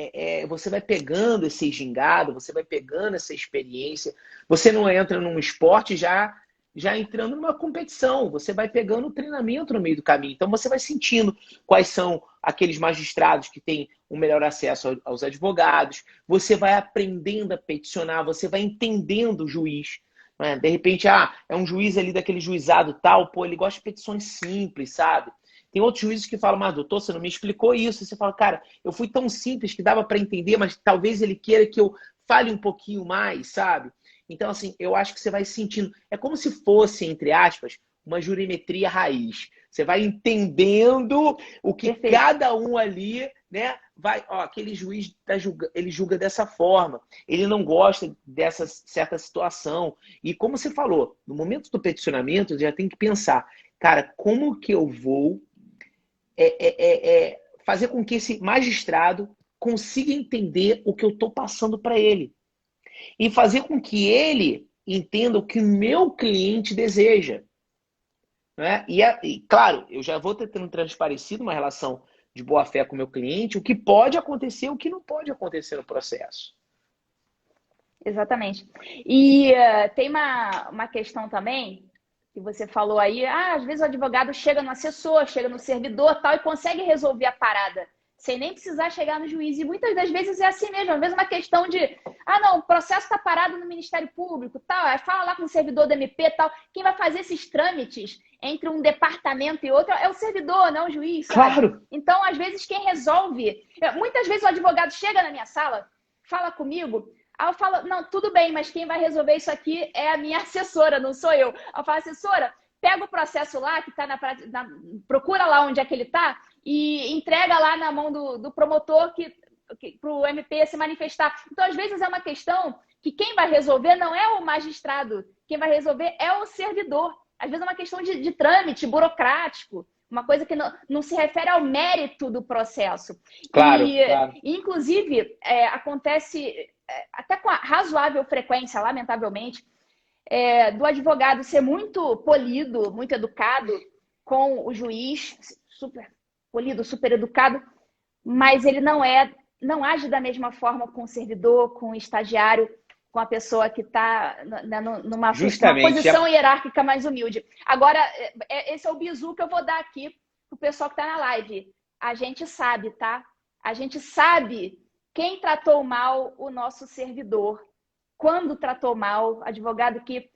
Você vai pegando esse gingado, você vai pegando essa experiência, você não entra num esporte já entrando numa competição, você vai pegando o treinamento no meio do caminho, então você vai sentindo quais são aqueles magistrados que têm um melhor acesso aos advogados, você vai aprendendo a peticionar, você vai entendendo o juiz. Né? De repente, é um juiz ali daquele juizado tal, pô, ele gosta de petições simples, sabe? Tem outros juízes que falam, mas doutor, você não me explicou isso. E você fala, cara, eu fui tão simples que dava para entender, mas talvez ele queira que eu fale um pouquinho mais, sabe? Então, assim, eu acho que você vai sentindo. É como se fosse, entre aspas, uma jurimetria raiz. Você vai entendendo o que Perfeito. cada um ali, né? Aquele juiz ele julga dessa forma. Ele não gosta dessa certa situação. E como você falou, no momento do peticionamento, já tem que pensar, cara, como que eu vou fazer com que esse magistrado consiga entender o que eu estou passando para ele. E fazer com que ele entenda o que o meu cliente deseja. Né? E, claro, eu já vou tendo transparecido uma relação de boa-fé com o meu cliente, o que pode acontecer, o que não pode acontecer no processo. Exatamente. E tem uma questão também que você falou aí, às vezes o advogado chega no assessor, chega no servidor tal, e consegue resolver a parada, sem nem precisar chegar no juiz. E muitas das vezes é assim mesmo, às vezes uma questão de, não, o processo está parado no Ministério Público, tal, aí fala lá com o servidor do MP, tal. Quem vai fazer esses trâmites entre um departamento e outro é o servidor, não o juiz, sabe? Claro. Então, às vezes, quem resolve... Muitas vezes o advogado chega na minha sala, fala comigo, aí eu falo, não, tudo bem, mas quem vai resolver isso aqui é a minha assessora, não sou eu. Eu falo, assessora, pega o processo lá, que está procura lá onde é que ele está, e entrega lá na mão do promotor para o MP se manifestar. Então, às vezes, é uma questão que quem vai resolver não é o magistrado, quem vai resolver é o servidor. Às vezes é uma questão de trâmite burocrático, uma coisa que não se refere ao mérito do processo. Claro, claro. Inclusive, acontece até com razoável frequência, lamentavelmente, do advogado ser muito polido, muito educado com o juiz, super polido, super educado, mas ele não age da mesma forma com o servidor, com o estagiário, com a pessoa que está numa posição hierárquica mais humilde. Agora, esse é o bizu que eu vou dar aqui para o pessoal que está na live. A gente sabe, tá? A gente sabe quem tratou mal o nosso servidor, quando tratou mal, advogado que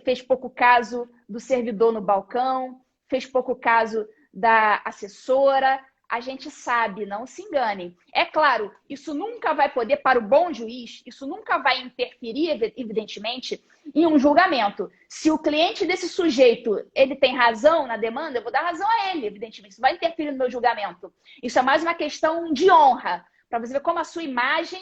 fez pouco caso do servidor no balcão, fez pouco caso da assessora. A gente sabe, não se enganem. É claro, isso nunca vai poder, para o bom juiz, isso nunca vai interferir, evidentemente, em um julgamento. Se o cliente desse sujeito, ele tem razão na demanda, eu vou dar razão a ele, evidentemente. Isso vai interferir no meu julgamento. Isso é mais uma questão de honra, para você ver como a sua imagem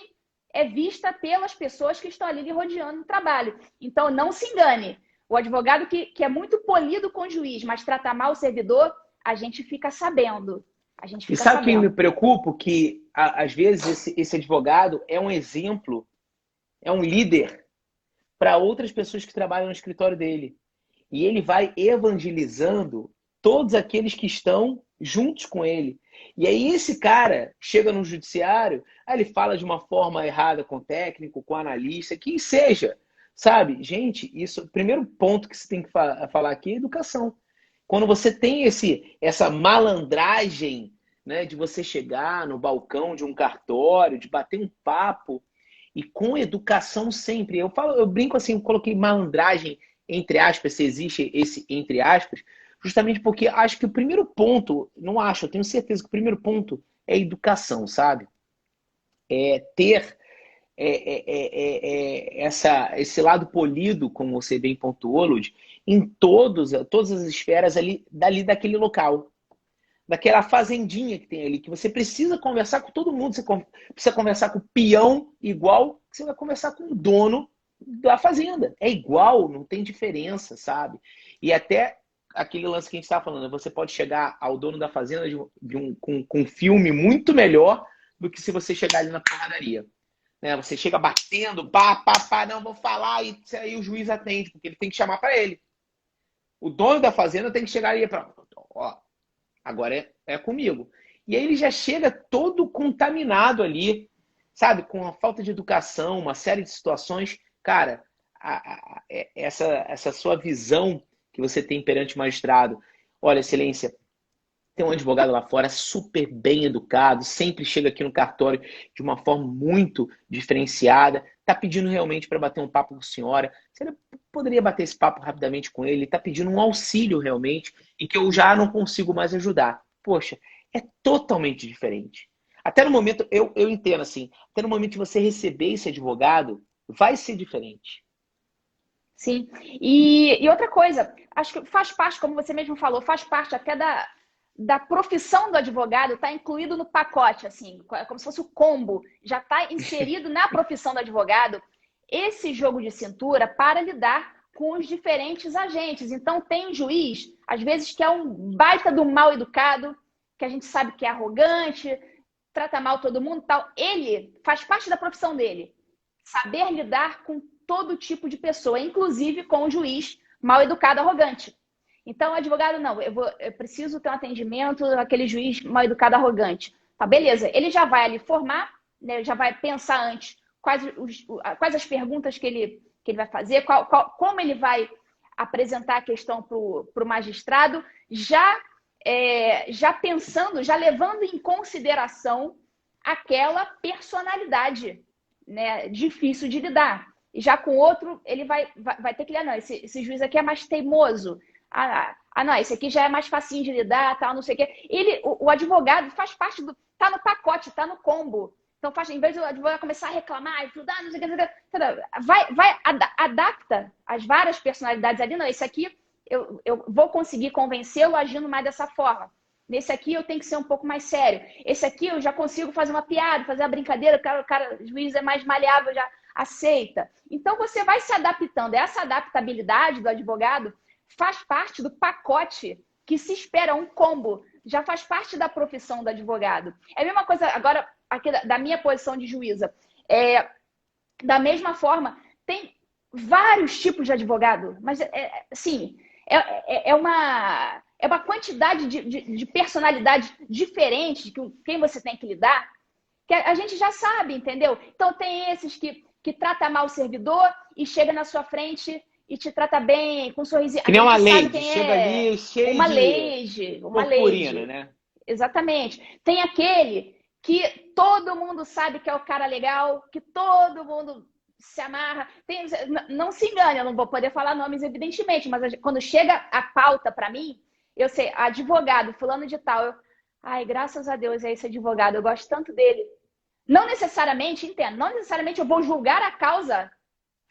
é vista pelas pessoas que estão ali lhe rodeando no trabalho. Então, não se engane. O advogado que é muito polido com o juiz, mas trata mal o servidor, a gente fica sabendo. E sabe quem me preocupa? Que, às vezes, esse advogado é um exemplo, é um líder para outras pessoas que trabalham no escritório dele. E ele vai evangelizando todos aqueles que estão juntos com ele. E aí esse cara chega no judiciário, aí ele fala de uma forma errada com o técnico, com o analista, quem seja. Sabe? Gente, isso, o primeiro ponto que você tem que falar aqui é educação. Quando você tem essa malandragem, né, de você chegar no balcão de um cartório, de bater um papo, e com educação sempre. Eu brinco assim, eu coloquei malandragem, entre aspas, se existe esse entre aspas, justamente porque acho que o primeiro ponto, não acho, eu tenho certeza que o primeiro ponto é educação, sabe? É ter esse lado polido, como você bem pontuou, Lud, em todas as esferas dali daquele local. Daquela fazendinha que tem ali, que você precisa conversar com todo mundo. Você precisa conversar com o peão igual que você vai conversar com o dono da fazenda. É igual, não tem diferença, sabe? E até aquele lance que a gente estava falando, você pode chegar ao dono da fazenda com um filme muito melhor do que se você chegar ali na porradaria. Né? Você chega batendo, pá, não, vou falar, e aí o juiz atende, porque ele tem que chamar para ele. O dono da fazenda tem que chegar ali para, ó, agora é comigo. E aí ele já chega todo contaminado ali, sabe? Com a falta de educação, uma série de situações. Cara, essa sua visão que você tem perante o magistrado. Olha, excelência, tem um advogado lá fora super bem educado, sempre chega aqui no cartório de uma forma muito diferenciada, está pedindo realmente para bater um papo com a senhora. Você poderia bater esse papo rapidamente com ele? Está pedindo um auxílio realmente e que eu já não consigo mais ajudar. Poxa, é totalmente diferente. Até no momento, eu entendo assim, até no momento de você receber esse advogado, vai ser diferente. Sim. E outra coisa, acho que faz parte, como você mesmo falou, faz parte até da profissão do advogado, está incluído no pacote, assim, como se fosse o combo, já está inserido na profissão do advogado esse jogo de cintura para lidar com os diferentes agentes. Então, tem um juiz, às vezes, que é um baita do mal educado, que a gente sabe que é arrogante, trata mal todo mundo e tal. Ele faz parte da profissão dele, saber lidar com todo tipo de pessoa, inclusive com o juiz mal educado, arrogante. Então, o advogado, não, eu preciso ter um atendimento aquele juiz mal educado, arrogante. Tá, beleza. Ele já vai ali formar, né, já vai pensar antes quais as perguntas que ele vai fazer, como ele vai apresentar a questão para o magistrado, já pensando, já levando em consideração aquela personalidade, né, difícil de lidar. E já com outro, ele vai ter que ler, não, esse juiz aqui é mais teimoso. Não, esse aqui já é mais facinho de lidar, tal, não sei o quê. O advogado faz parte tá no pacote, tá no combo. Então, em vez do advogado começar a reclamar, estudar, não sei o que, adapta as várias personalidades ali. Não, esse aqui eu vou conseguir convencê-lo agindo mais dessa forma. Nesse aqui eu tenho que ser um pouco mais sério. Esse aqui eu já consigo fazer uma piada, fazer uma brincadeira, o juiz é mais maleável, já aceita. Então, você vai se adaptando. Essa adaptabilidade do advogado faz parte do pacote que se espera, um combo. Já faz parte da profissão do advogado. É a mesma coisa, agora, aqui da minha posição de juíza. Da mesma forma, tem vários tipos de advogado, mas, sim, é uma quantidade de personalidades diferentes com quem você tem que lidar, que a gente já sabe, entendeu? Então, tem esses que trata mal o servidor e chega na sua frente e te trata bem, com um sorrisinho. Que nem uma lei, chega ali cheio uma de purpurina, né? Exatamente. Tem aquele que todo mundo sabe que é o cara legal, que todo mundo se amarra. Não se engane, eu não vou poder falar nomes, evidentemente, mas quando chega a pauta para mim, eu sei, advogado, fulano de tal, ai, graças a Deus é esse advogado, eu gosto tanto dele. Não necessariamente, entendo, não necessariamente eu vou julgar a causa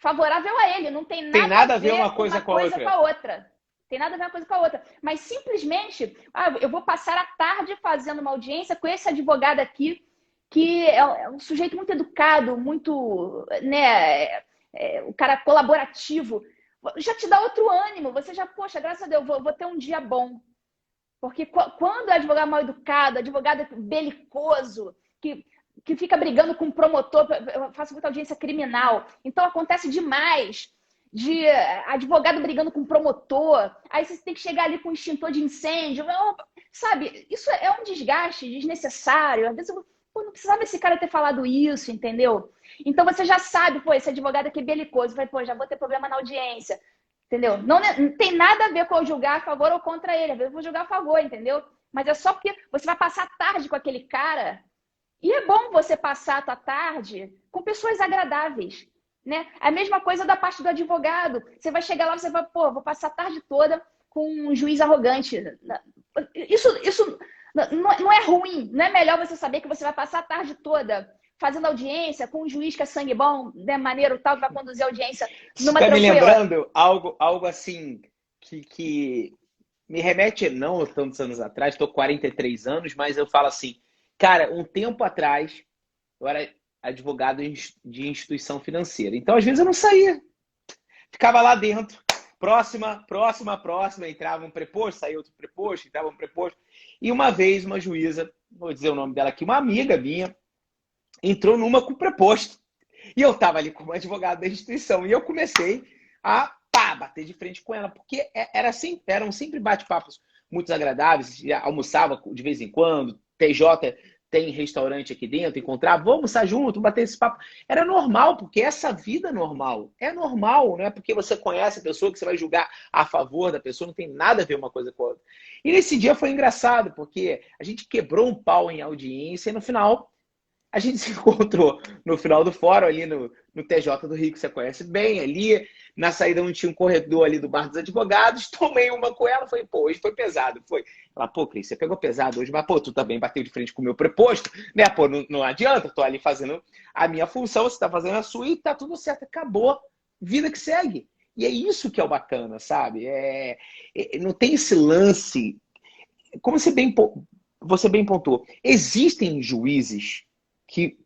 favorável a ele, não tem nada a ver uma coisa com a outra. Tem nada a ver uma coisa com a outra. Mas simplesmente, eu vou passar a tarde fazendo uma audiência com esse advogado aqui, que é um sujeito muito educado, muito, né, o cara colaborativo. Já te dá outro ânimo. Você já, poxa, graças a Deus, vou ter um dia bom. Porque quando é advogado mal educado, advogado belicoso, que fica brigando com o promotor, eu faço muita audiência criminal. Então, acontece demais de advogado brigando com o promotor. Aí você tem que chegar ali com um extintor de incêndio. Sabe, isso é um desgaste desnecessário. Às vezes, não precisava esse cara ter falado isso, entendeu? Então, você já sabe, esse advogado aqui é belicoso. Já vou ter problema na audiência. Entendeu? Não tem nada a ver com eu julgar a favor ou contra ele. Às vezes eu vou julgar a favor, entendeu? Mas é só porque você vai passar a tarde com aquele cara. E é bom você passar a tua tarde com pessoas agradáveis, né? A mesma coisa da parte do advogado. Você vai chegar lá e você vai, vou passar a tarde toda com um juiz arrogante. Isso não é ruim. Não é melhor você saber que você vai passar a tarde toda fazendo audiência com um juiz que é sangue bom, de maneiro tal, que vai conduzir a audiência numa tranquila. Está me lembrando algo assim que me remete, não tantos anos atrás, estou com 43 anos, mas eu falo assim, cara, um tempo atrás, eu era advogado de instituição financeira. Então, às vezes, eu não saía. Ficava lá dentro. Próxima. Entrava um preposto, saía outro preposto, entrava um preposto. E uma vez, uma juíza, vou dizer o nome dela aqui, uma amiga minha, entrou numa com preposto. E eu estava ali como advogado da instituição. E eu comecei a bater de frente com ela, porque eram sempre bate-papos muito agradáveis. Já almoçava de vez em quando, TJ tem restaurante aqui dentro, encontrava, vamos almoçar junto, bater esse papo. Era normal, porque essa vida normal. É normal, não é porque você conhece a pessoa que você vai julgar a favor da pessoa, não tem nada a ver uma coisa com a outra. E nesse dia foi engraçado, porque a gente quebrou um pau em audiência e no final a gente se encontrou no final do fórum, ali no TJ do Rio, que você conhece bem, ali na saída onde tinha um corredor ali do Bar dos Advogados, tomei uma com ela, falei, pô, hoje foi pesado, foi. Ela, pô, Cris, você pegou pesado hoje, mas, pô, tu também bateu de frente com o meu preposto, né, pô, não adianta, tô ali fazendo a minha função, você tá fazendo a sua e tá tudo certo, acabou, vida que segue. E é isso que é o bacana, sabe? Não tem esse lance, como você bem pontuou, existem juízes que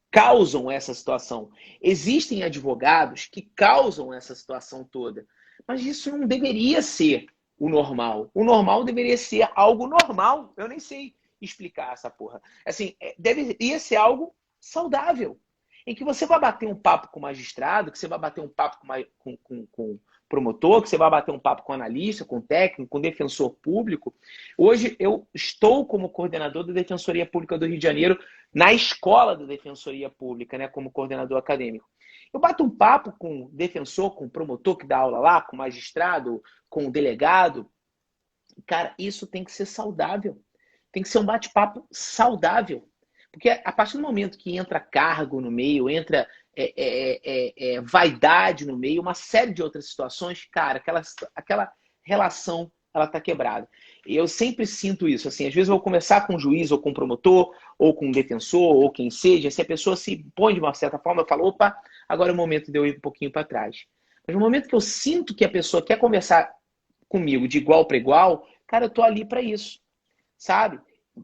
causam essa situação. Existem advogados que causam essa situação toda. Mas isso não deveria ser o normal. O normal deveria ser algo normal. Eu nem sei explicar essa porra. Assim, deveria ser algo saudável. Em que você vai bater um papo com o magistrado, que você vai bater um papo com promotor, que você vai bater um papo com analista, com técnico, com defensor público. Hoje eu estou como coordenador da Defensoria Pública do Rio de Janeiro na escola da Defensoria Pública, né, como coordenador acadêmico. Eu bato um papo com defensor, com promotor que dá aula lá, com magistrado, com delegado. Cara, isso tem que ser saudável. Tem que ser um bate-papo saudável. Porque a partir do momento que entra cargo no meio, entra vaidade no meio, uma série de outras situações, cara, aquela relação ela está quebrada. E eu sempre sinto isso. Assim, às vezes eu vou conversar com um juiz, ou com um promotor, ou com um defensor, ou quem seja, se a pessoa se põe de uma certa forma, eu falo, opa, agora é o momento de eu ir um pouquinho para trás. Mas no momento que eu sinto que a pessoa quer conversar comigo de igual para igual, cara, eu tô ali para isso, sabe?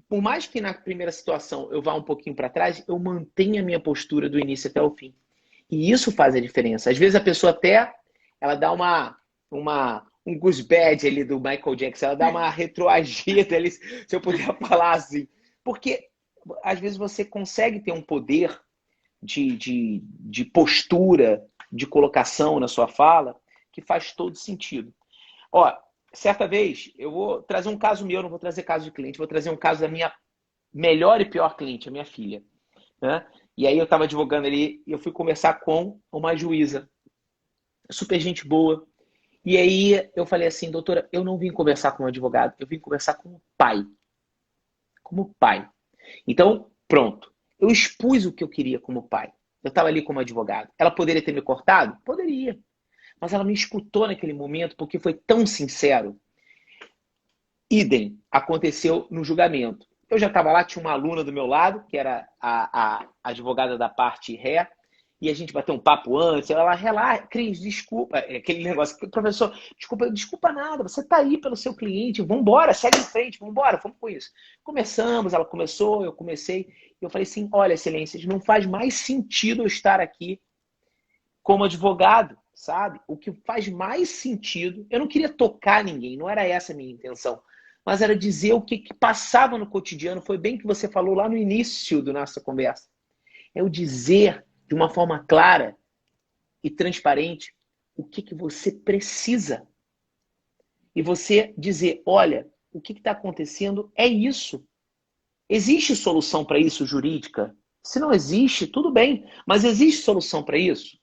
Por mais que na primeira situação eu vá um pouquinho para trás, eu mantenho a minha postura do início até o fim. E isso faz a diferença. Às vezes a pessoa até ela dá um goose bad ali do Michael Jackson, ela dá uma retroagida ali, se eu puder falar assim. Porque às vezes você consegue ter um poder de postura, de colocação na sua fala, que faz todo sentido. Ó, certa vez, eu vou trazer um caso meu, não vou trazer caso de cliente, vou trazer um caso da minha melhor e pior cliente, a minha filha. Né? E aí eu estava advogando ali e eu fui conversar com uma juíza, super gente boa. E aí eu falei assim, doutora, eu não vim conversar com um advogado, eu vim conversar com o pai. Como pai. Então, pronto. Eu expus o que eu queria como pai. Eu estava ali como advogado. Ela poderia ter me cortado? Poderia. Mas ela me escutou naquele momento porque foi tão sincero. Idem aconteceu no julgamento. Eu já estava lá, tinha uma aluna do meu lado, que era a advogada da parte ré, e a gente bateu um papo antes. Ela, relaxa, Cris, desculpa, aquele negócio, professor, desculpa nada, você está aí pelo seu cliente, vamos embora, segue em frente, vamos embora, vamos com isso. Começamos, ela começou, eu comecei, e eu falei assim, olha, excelências, não faz mais sentido eu estar aqui como advogado, sabe? O que faz mais sentido, eu não queria tocar ninguém, não era essa a minha intenção, mas era dizer o que passava no cotidiano. Foi bem que você falou lá no início da nossa conversa. É o dizer de uma forma clara e transparente o que você precisa. E você dizer, olha, o que está acontecendo é isso. Existe solução para isso jurídica? Se não existe, tudo bem, mas existe solução para isso?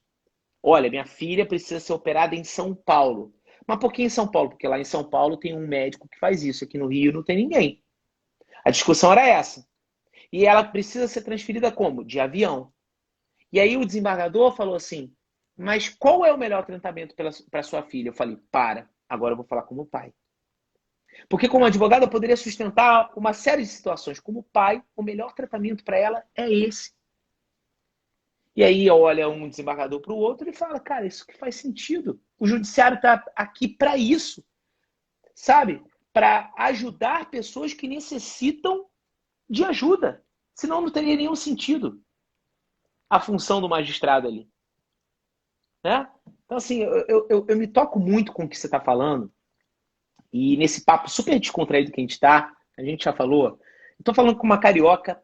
Olha, minha filha precisa ser operada em São Paulo. Mas por que em São Paulo? Porque lá em São Paulo tem um médico que faz isso. Aqui no Rio não tem ninguém. A discussão era essa. E ela precisa ser transferida como? De avião. E aí o desembargador falou assim, mas qual é o melhor tratamento para sua filha? Eu falei, agora eu vou falar como pai. Porque como advogado eu poderia sustentar uma série de situações. Como pai, o melhor tratamento para ela é esse. E aí olha um desembargador para o outro e fala, cara, isso que faz sentido. O judiciário está aqui para isso, sabe? Para ajudar pessoas que necessitam de ajuda. Senão não teria nenhum sentido a função do magistrado ali. Né? Então, assim, eu me toco muito com o que você está falando. E nesse papo super descontraído que a gente já falou, eu estou falando com uma carioca,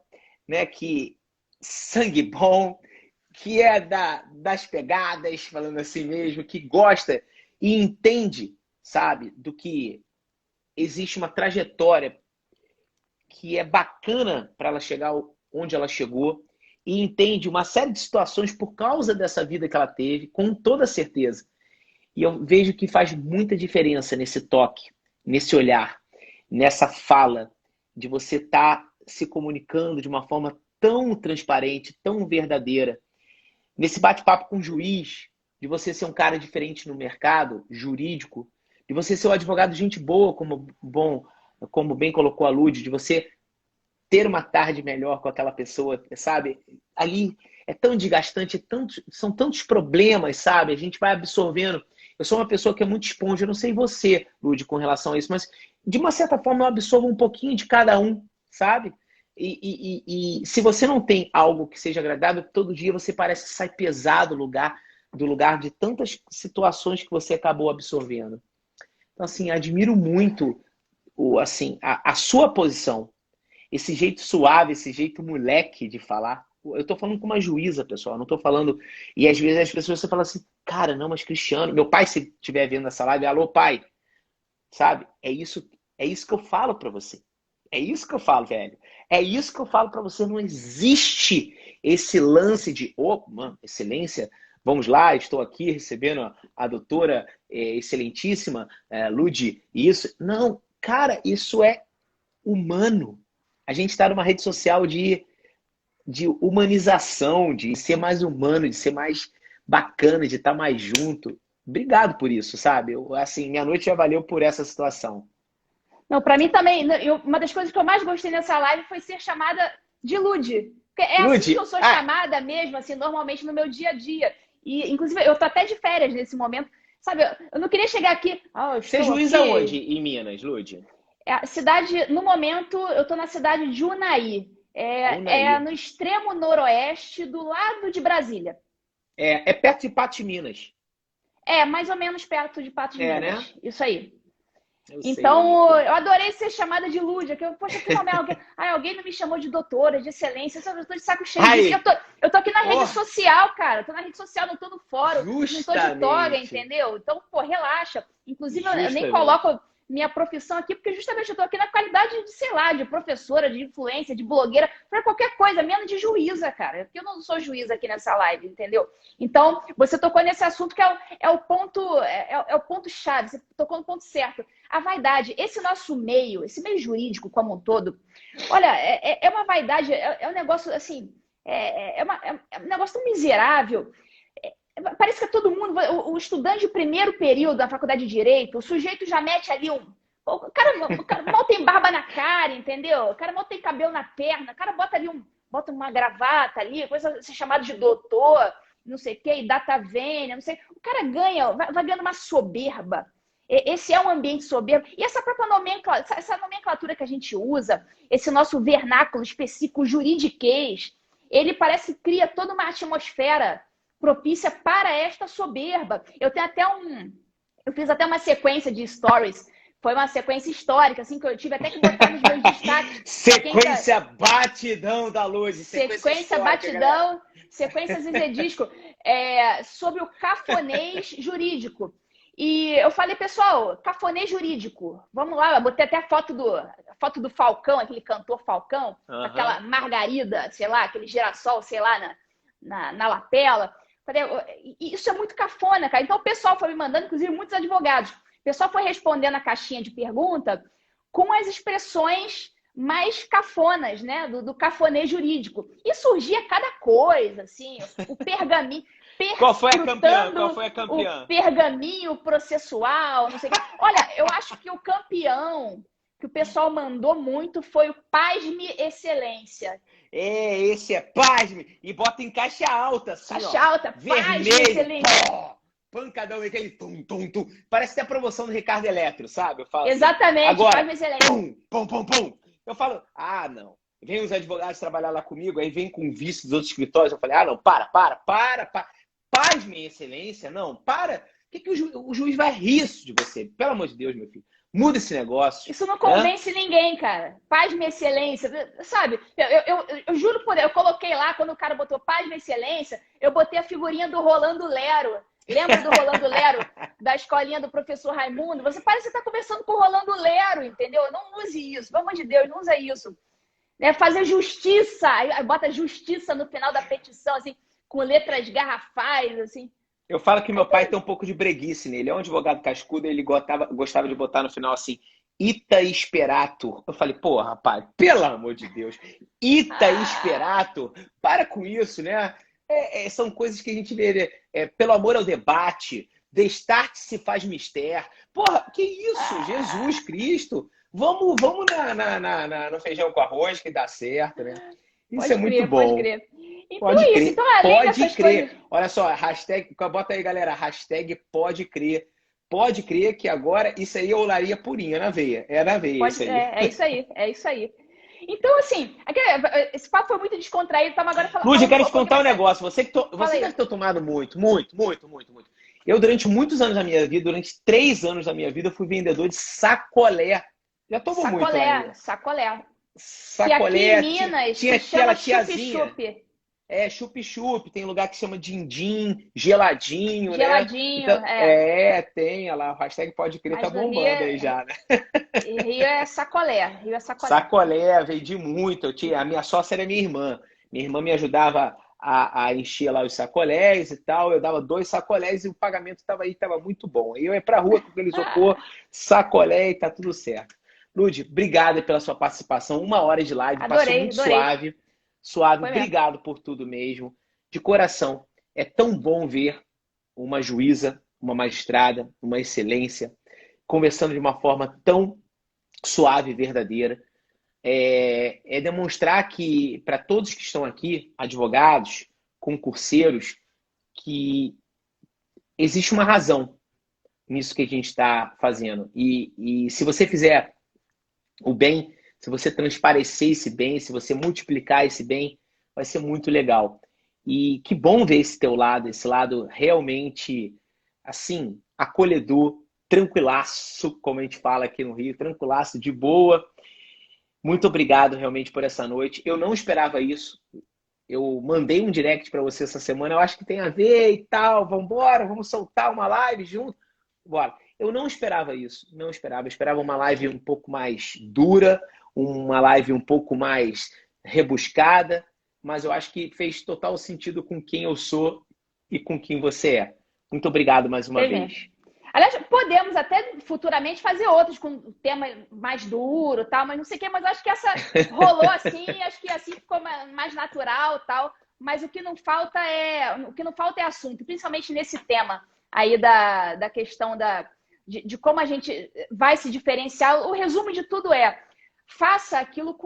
né, que sangue bom, que é das pegadas, falando assim mesmo, que gosta e entende, sabe, do que existe uma trajetória que é bacana para ela chegar onde ela chegou e entende uma série de situações por causa dessa vida que ela teve, com toda certeza. E eu vejo que faz muita diferença nesse toque, nesse olhar, nessa fala, de você estar se comunicando de uma forma tão transparente, tão verdadeira. Nesse bate-papo com o juiz, de você ser um cara diferente no mercado jurídico, de você ser um advogado de gente boa, como bem colocou a Lud, de você ter uma tarde melhor com aquela pessoa, sabe? Ali é tão desgastante, são tantos problemas, sabe? A gente vai absorvendo. Eu sou uma pessoa que é muito esponja, eu não sei você, Lud, com relação a isso, mas de uma certa forma eu absorvo um pouquinho de cada um, sabe? E se você não tem algo que seja agradável, todo dia você parece que sai pesado do lugar de tantas situações que você acabou absorvendo. Então, assim, admiro muito a sua posição, esse jeito suave, esse jeito moleque de falar. Eu tô falando com uma juíza, pessoal, não tô falando... E às vezes as pessoas você fala assim, cara, não, mas Cristiano... Meu pai, se estiver vendo essa live, alô, pai, sabe? É isso que eu falo pra você. É isso que eu falo, velho. É isso que eu falo pra você. Não existe esse lance de, mano, excelência, vamos lá, estou aqui recebendo a doutora excelentíssima Lud, isso. Não, cara, isso é humano. A gente está numa rede social de humanização, de ser mais humano, de ser mais bacana, de estar mais junto. Obrigado por isso, sabe? Assim, minha noite já valeu por essa situação. Não, para mim também, uma das coisas que eu mais gostei nessa live foi ser chamada de Lud. Porque é Lud, assim que eu sou chamada mesmo, assim, normalmente no meu dia a dia. E, inclusive, eu tô até de férias nesse momento. Sabe, eu não queria chegar aqui... Você é juiz aonde em Minas, Lud? A cidade, no momento, eu tô na cidade de Unai. É no extremo noroeste, do lado de Brasília. É perto de Patos de Minas. É, mais ou menos perto de Patos de Minas. Né? Isso aí. Então, eu adorei ser chamada de Lúdia, que poxa, finalmente alguém não me chamou de doutora, de excelência, eu tô de saco cheio disso. Eu tô aqui na rede social, cara. Eu tô na rede social, não tô no fórum, não tô de toga, entendeu? Então, pô, relaxa. Inclusive, eu nem coloco minha profissão aqui, porque justamente eu tô aqui na qualidade de, sei lá, de professora, de influência, de blogueira, para qualquer coisa, menos de juíza, cara. Porque eu não sou juíza aqui nessa live, entendeu? Então, você tocou nesse assunto que é o ponto chave, você tocou no ponto certo. A vaidade, esse nosso meio, esse meio jurídico como um todo, olha, é uma vaidade, é um negócio assim, é um negócio tão miserável. Parece que todo mundo, o estudante de primeiro período da faculdade de Direito, o sujeito já mete ali o cara mal tem barba na cara, entendeu? O cara mal tem cabelo na perna, o cara bota uma gravata ali, coisa ser chamado de doutor, não sei o quê, data vênia, não sei. O cara vai ganhando uma soberba. Esse é um ambiente soberbo. E essa própria nomenclatura que a gente usa, esse nosso vernáculo específico juridiquês, ele parece que cria toda uma atmosfera propícia para esta soberba. Eu fiz até uma sequência de stories. Foi uma sequência histórica, assim, que eu tive até que botar nos meus destaques. Sequência batidão da Luz. Sequência batidão, sequência Zezé Disco. Sobre o cafonês jurídico. E eu falei, pessoal, cafonês jurídico. Vamos lá, eu botei até a foto do Falcão, aquele cantor Falcão, aquela margarida, sei lá, aquele girassol, sei lá, na lapela. Falei, isso é muito cafona, cara. Então o pessoal foi me mandando, inclusive muitos advogados. O pessoal foi respondendo a caixinha de pergunta com as expressões mais cafonas, né? Do cafonês jurídico. E surgia cada coisa, assim, o pergaminho. Qual foi a campeã? O pergaminho processual, não sei o que. Olha, eu acho que o campeão que o pessoal mandou muito foi o Pasme Excelência. Esse é pasme. E bota em caixa alta, assim, caixa alta, vermelho, Pasme Excelência. Pancadão, aquele tum. Parece até a promoção do Ricardo Eletro, sabe? Eu falo exatamente, assim, agora, Pasme Excelência. Pum. Eu falo, não. Vem os advogados trabalhar lá comigo, aí vem com vice dos outros escritórios. Eu falei, não, para. Pasme Excelência, não, para. O que o juiz vai rir de você? Pelo amor de Deus, meu filho. Muda esse negócio. Isso não Né? convence ninguém, cara. Paz, minha excelência, sabe? Eu juro por Deus, eu coloquei lá, quando o cara botou paz, minha excelência, eu botei a figurinha do Rolando Lero. Lembra do Rolando Lero, da escolinha do professor Raimundo? Você parece que está conversando com o Rolando Lero, entendeu? Não use isso, pelo amor de Deus, não usa isso. Fazer justiça, aí bota justiça no final da petição, assim, com letras garrafais, assim. Eu falo que meu pai tem um pouco de breguice nele. É um advogado cascudo, ele gostava de botar no final assim, ita esperator. Eu falei, pô, rapaz, pelo amor de Deus, ita esperator, para com isso, né? São coisas que a gente vê, pelo amor ao debate, destarte se faz mistério. Porra, que isso, Jesus Cristo. Vamos no feijão com arroz que dá certo, né? Isso pode é muito crer, bom. Pode crer. Então Pode é isso. crer. Então, além Pode dessas crer. coisas... Olha só, hashtag, bota aí, galera, hashtag pode crer. Pode crer que agora isso aí é olaria purinha na veia. É na veia isso aí. É isso aí, é isso aí. Então, assim, esse papo foi muito descontraído, estamos agora falando... Luz, eu quero te contar um mais... negócio. Você deve ter tomado muito. Eu, durante muitos anos da minha vida, durante 3 anos da minha vida, eu fui vendedor de sacolé. Já tomou muito ainda. Sacolé. Sacolé. E aqui em Minas, tinha se chama aquela tiazinha. chup-chup. Chup-chup, tem lugar que chama din-din, geladinho, Geladinho, né? Então, tem, olha lá, o hashtag pode crer, tá bombando aí já, né? Rio é sacolé, Rio é sacolé. Sacolé, vendi muito, a minha sócia era minha irmã. Minha irmã me ajudava a encher lá os sacolés e tal, eu dava 2 sacolés e o pagamento estava aí, estava muito bom. Aí eu ia pra rua com aquele isopor, sacolé e tá tudo certo. Lud, obrigado pela sua participação, 1 hora de live, passou muito suave. Suave, obrigado por tudo mesmo. De coração, é tão bom ver uma juíza, uma magistrada, uma excelência, conversando de uma forma tão suave e verdadeira. É demonstrar que, para todos que estão aqui, advogados, concurseiros, que existe uma razão nisso que a gente está fazendo. E se você fizer o bem, se você transparecer esse bem, se você multiplicar esse bem, vai ser muito legal. E que bom ver esse lado realmente, assim, acolhedor, tranquilaço, como a gente fala aqui no Rio, tranquilaço, de boa. Muito obrigado realmente por essa noite. Eu não esperava isso. Eu mandei um direct para você essa semana, eu acho que tem a ver e tal, vamos soltar uma live junto. Bora. Eu não esperava isso, não esperava. Eu esperava uma live um pouco mais dura, uma live um pouco mais rebuscada, mas eu acho que fez total sentido com quem eu sou e com quem você é. Muito obrigado mais uma vez. Aliás, podemos até futuramente fazer outros com tema mais duro, tal, mas não sei o que, mas eu acho que essa rolou assim, acho que assim ficou mais natural, tal, mas o que não falta é assunto, principalmente nesse tema aí da questão de como a gente vai se diferenciar. O resumo de tudo faça aquilo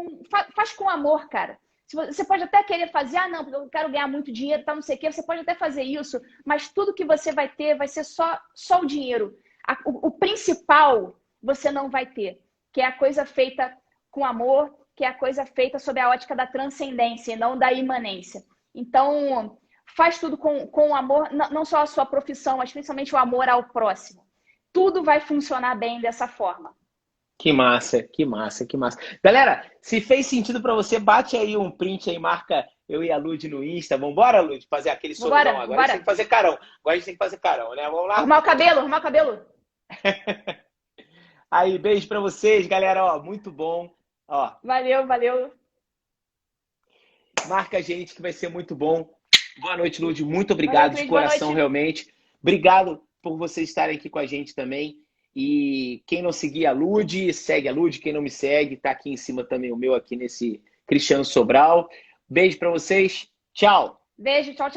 faz com amor, cara. Você pode até querer fazer, não, porque eu quero ganhar muito dinheiro, tal, não sei o quê. Você pode até fazer isso, mas tudo que você vai ter vai ser só o dinheiro. O principal você não vai ter, que é a coisa feita com amor, que é a coisa feita sob a ótica da transcendência e não da imanência. Então, faz tudo com amor, não só a sua profissão, mas principalmente o amor ao próximo. Tudo vai funcionar bem dessa forma. Que massa, que massa, que massa. Galera, se fez sentido para você, bate aí um print aí, marca eu e a Lud no Insta. Vambora, Lud, fazer aquele sorrisão. Agora a gente tem que fazer carão. Agora a gente tem que fazer carão, né? Vamos lá? Arrumar o cabelo. Aí, beijo para vocês, galera. Ó, muito bom. Ó. Valeu. Marca a gente que vai ser muito bom. Boa noite, Lud. Muito obrigado de coração, realmente. Obrigado por vocês estarem aqui com a gente também. E quem não seguir a Lud, segue a Lud. Quem não me segue, tá aqui em cima também o meu aqui nesse Cristiano Sobral. Beijo para vocês. Tchau. Beijo, tchau.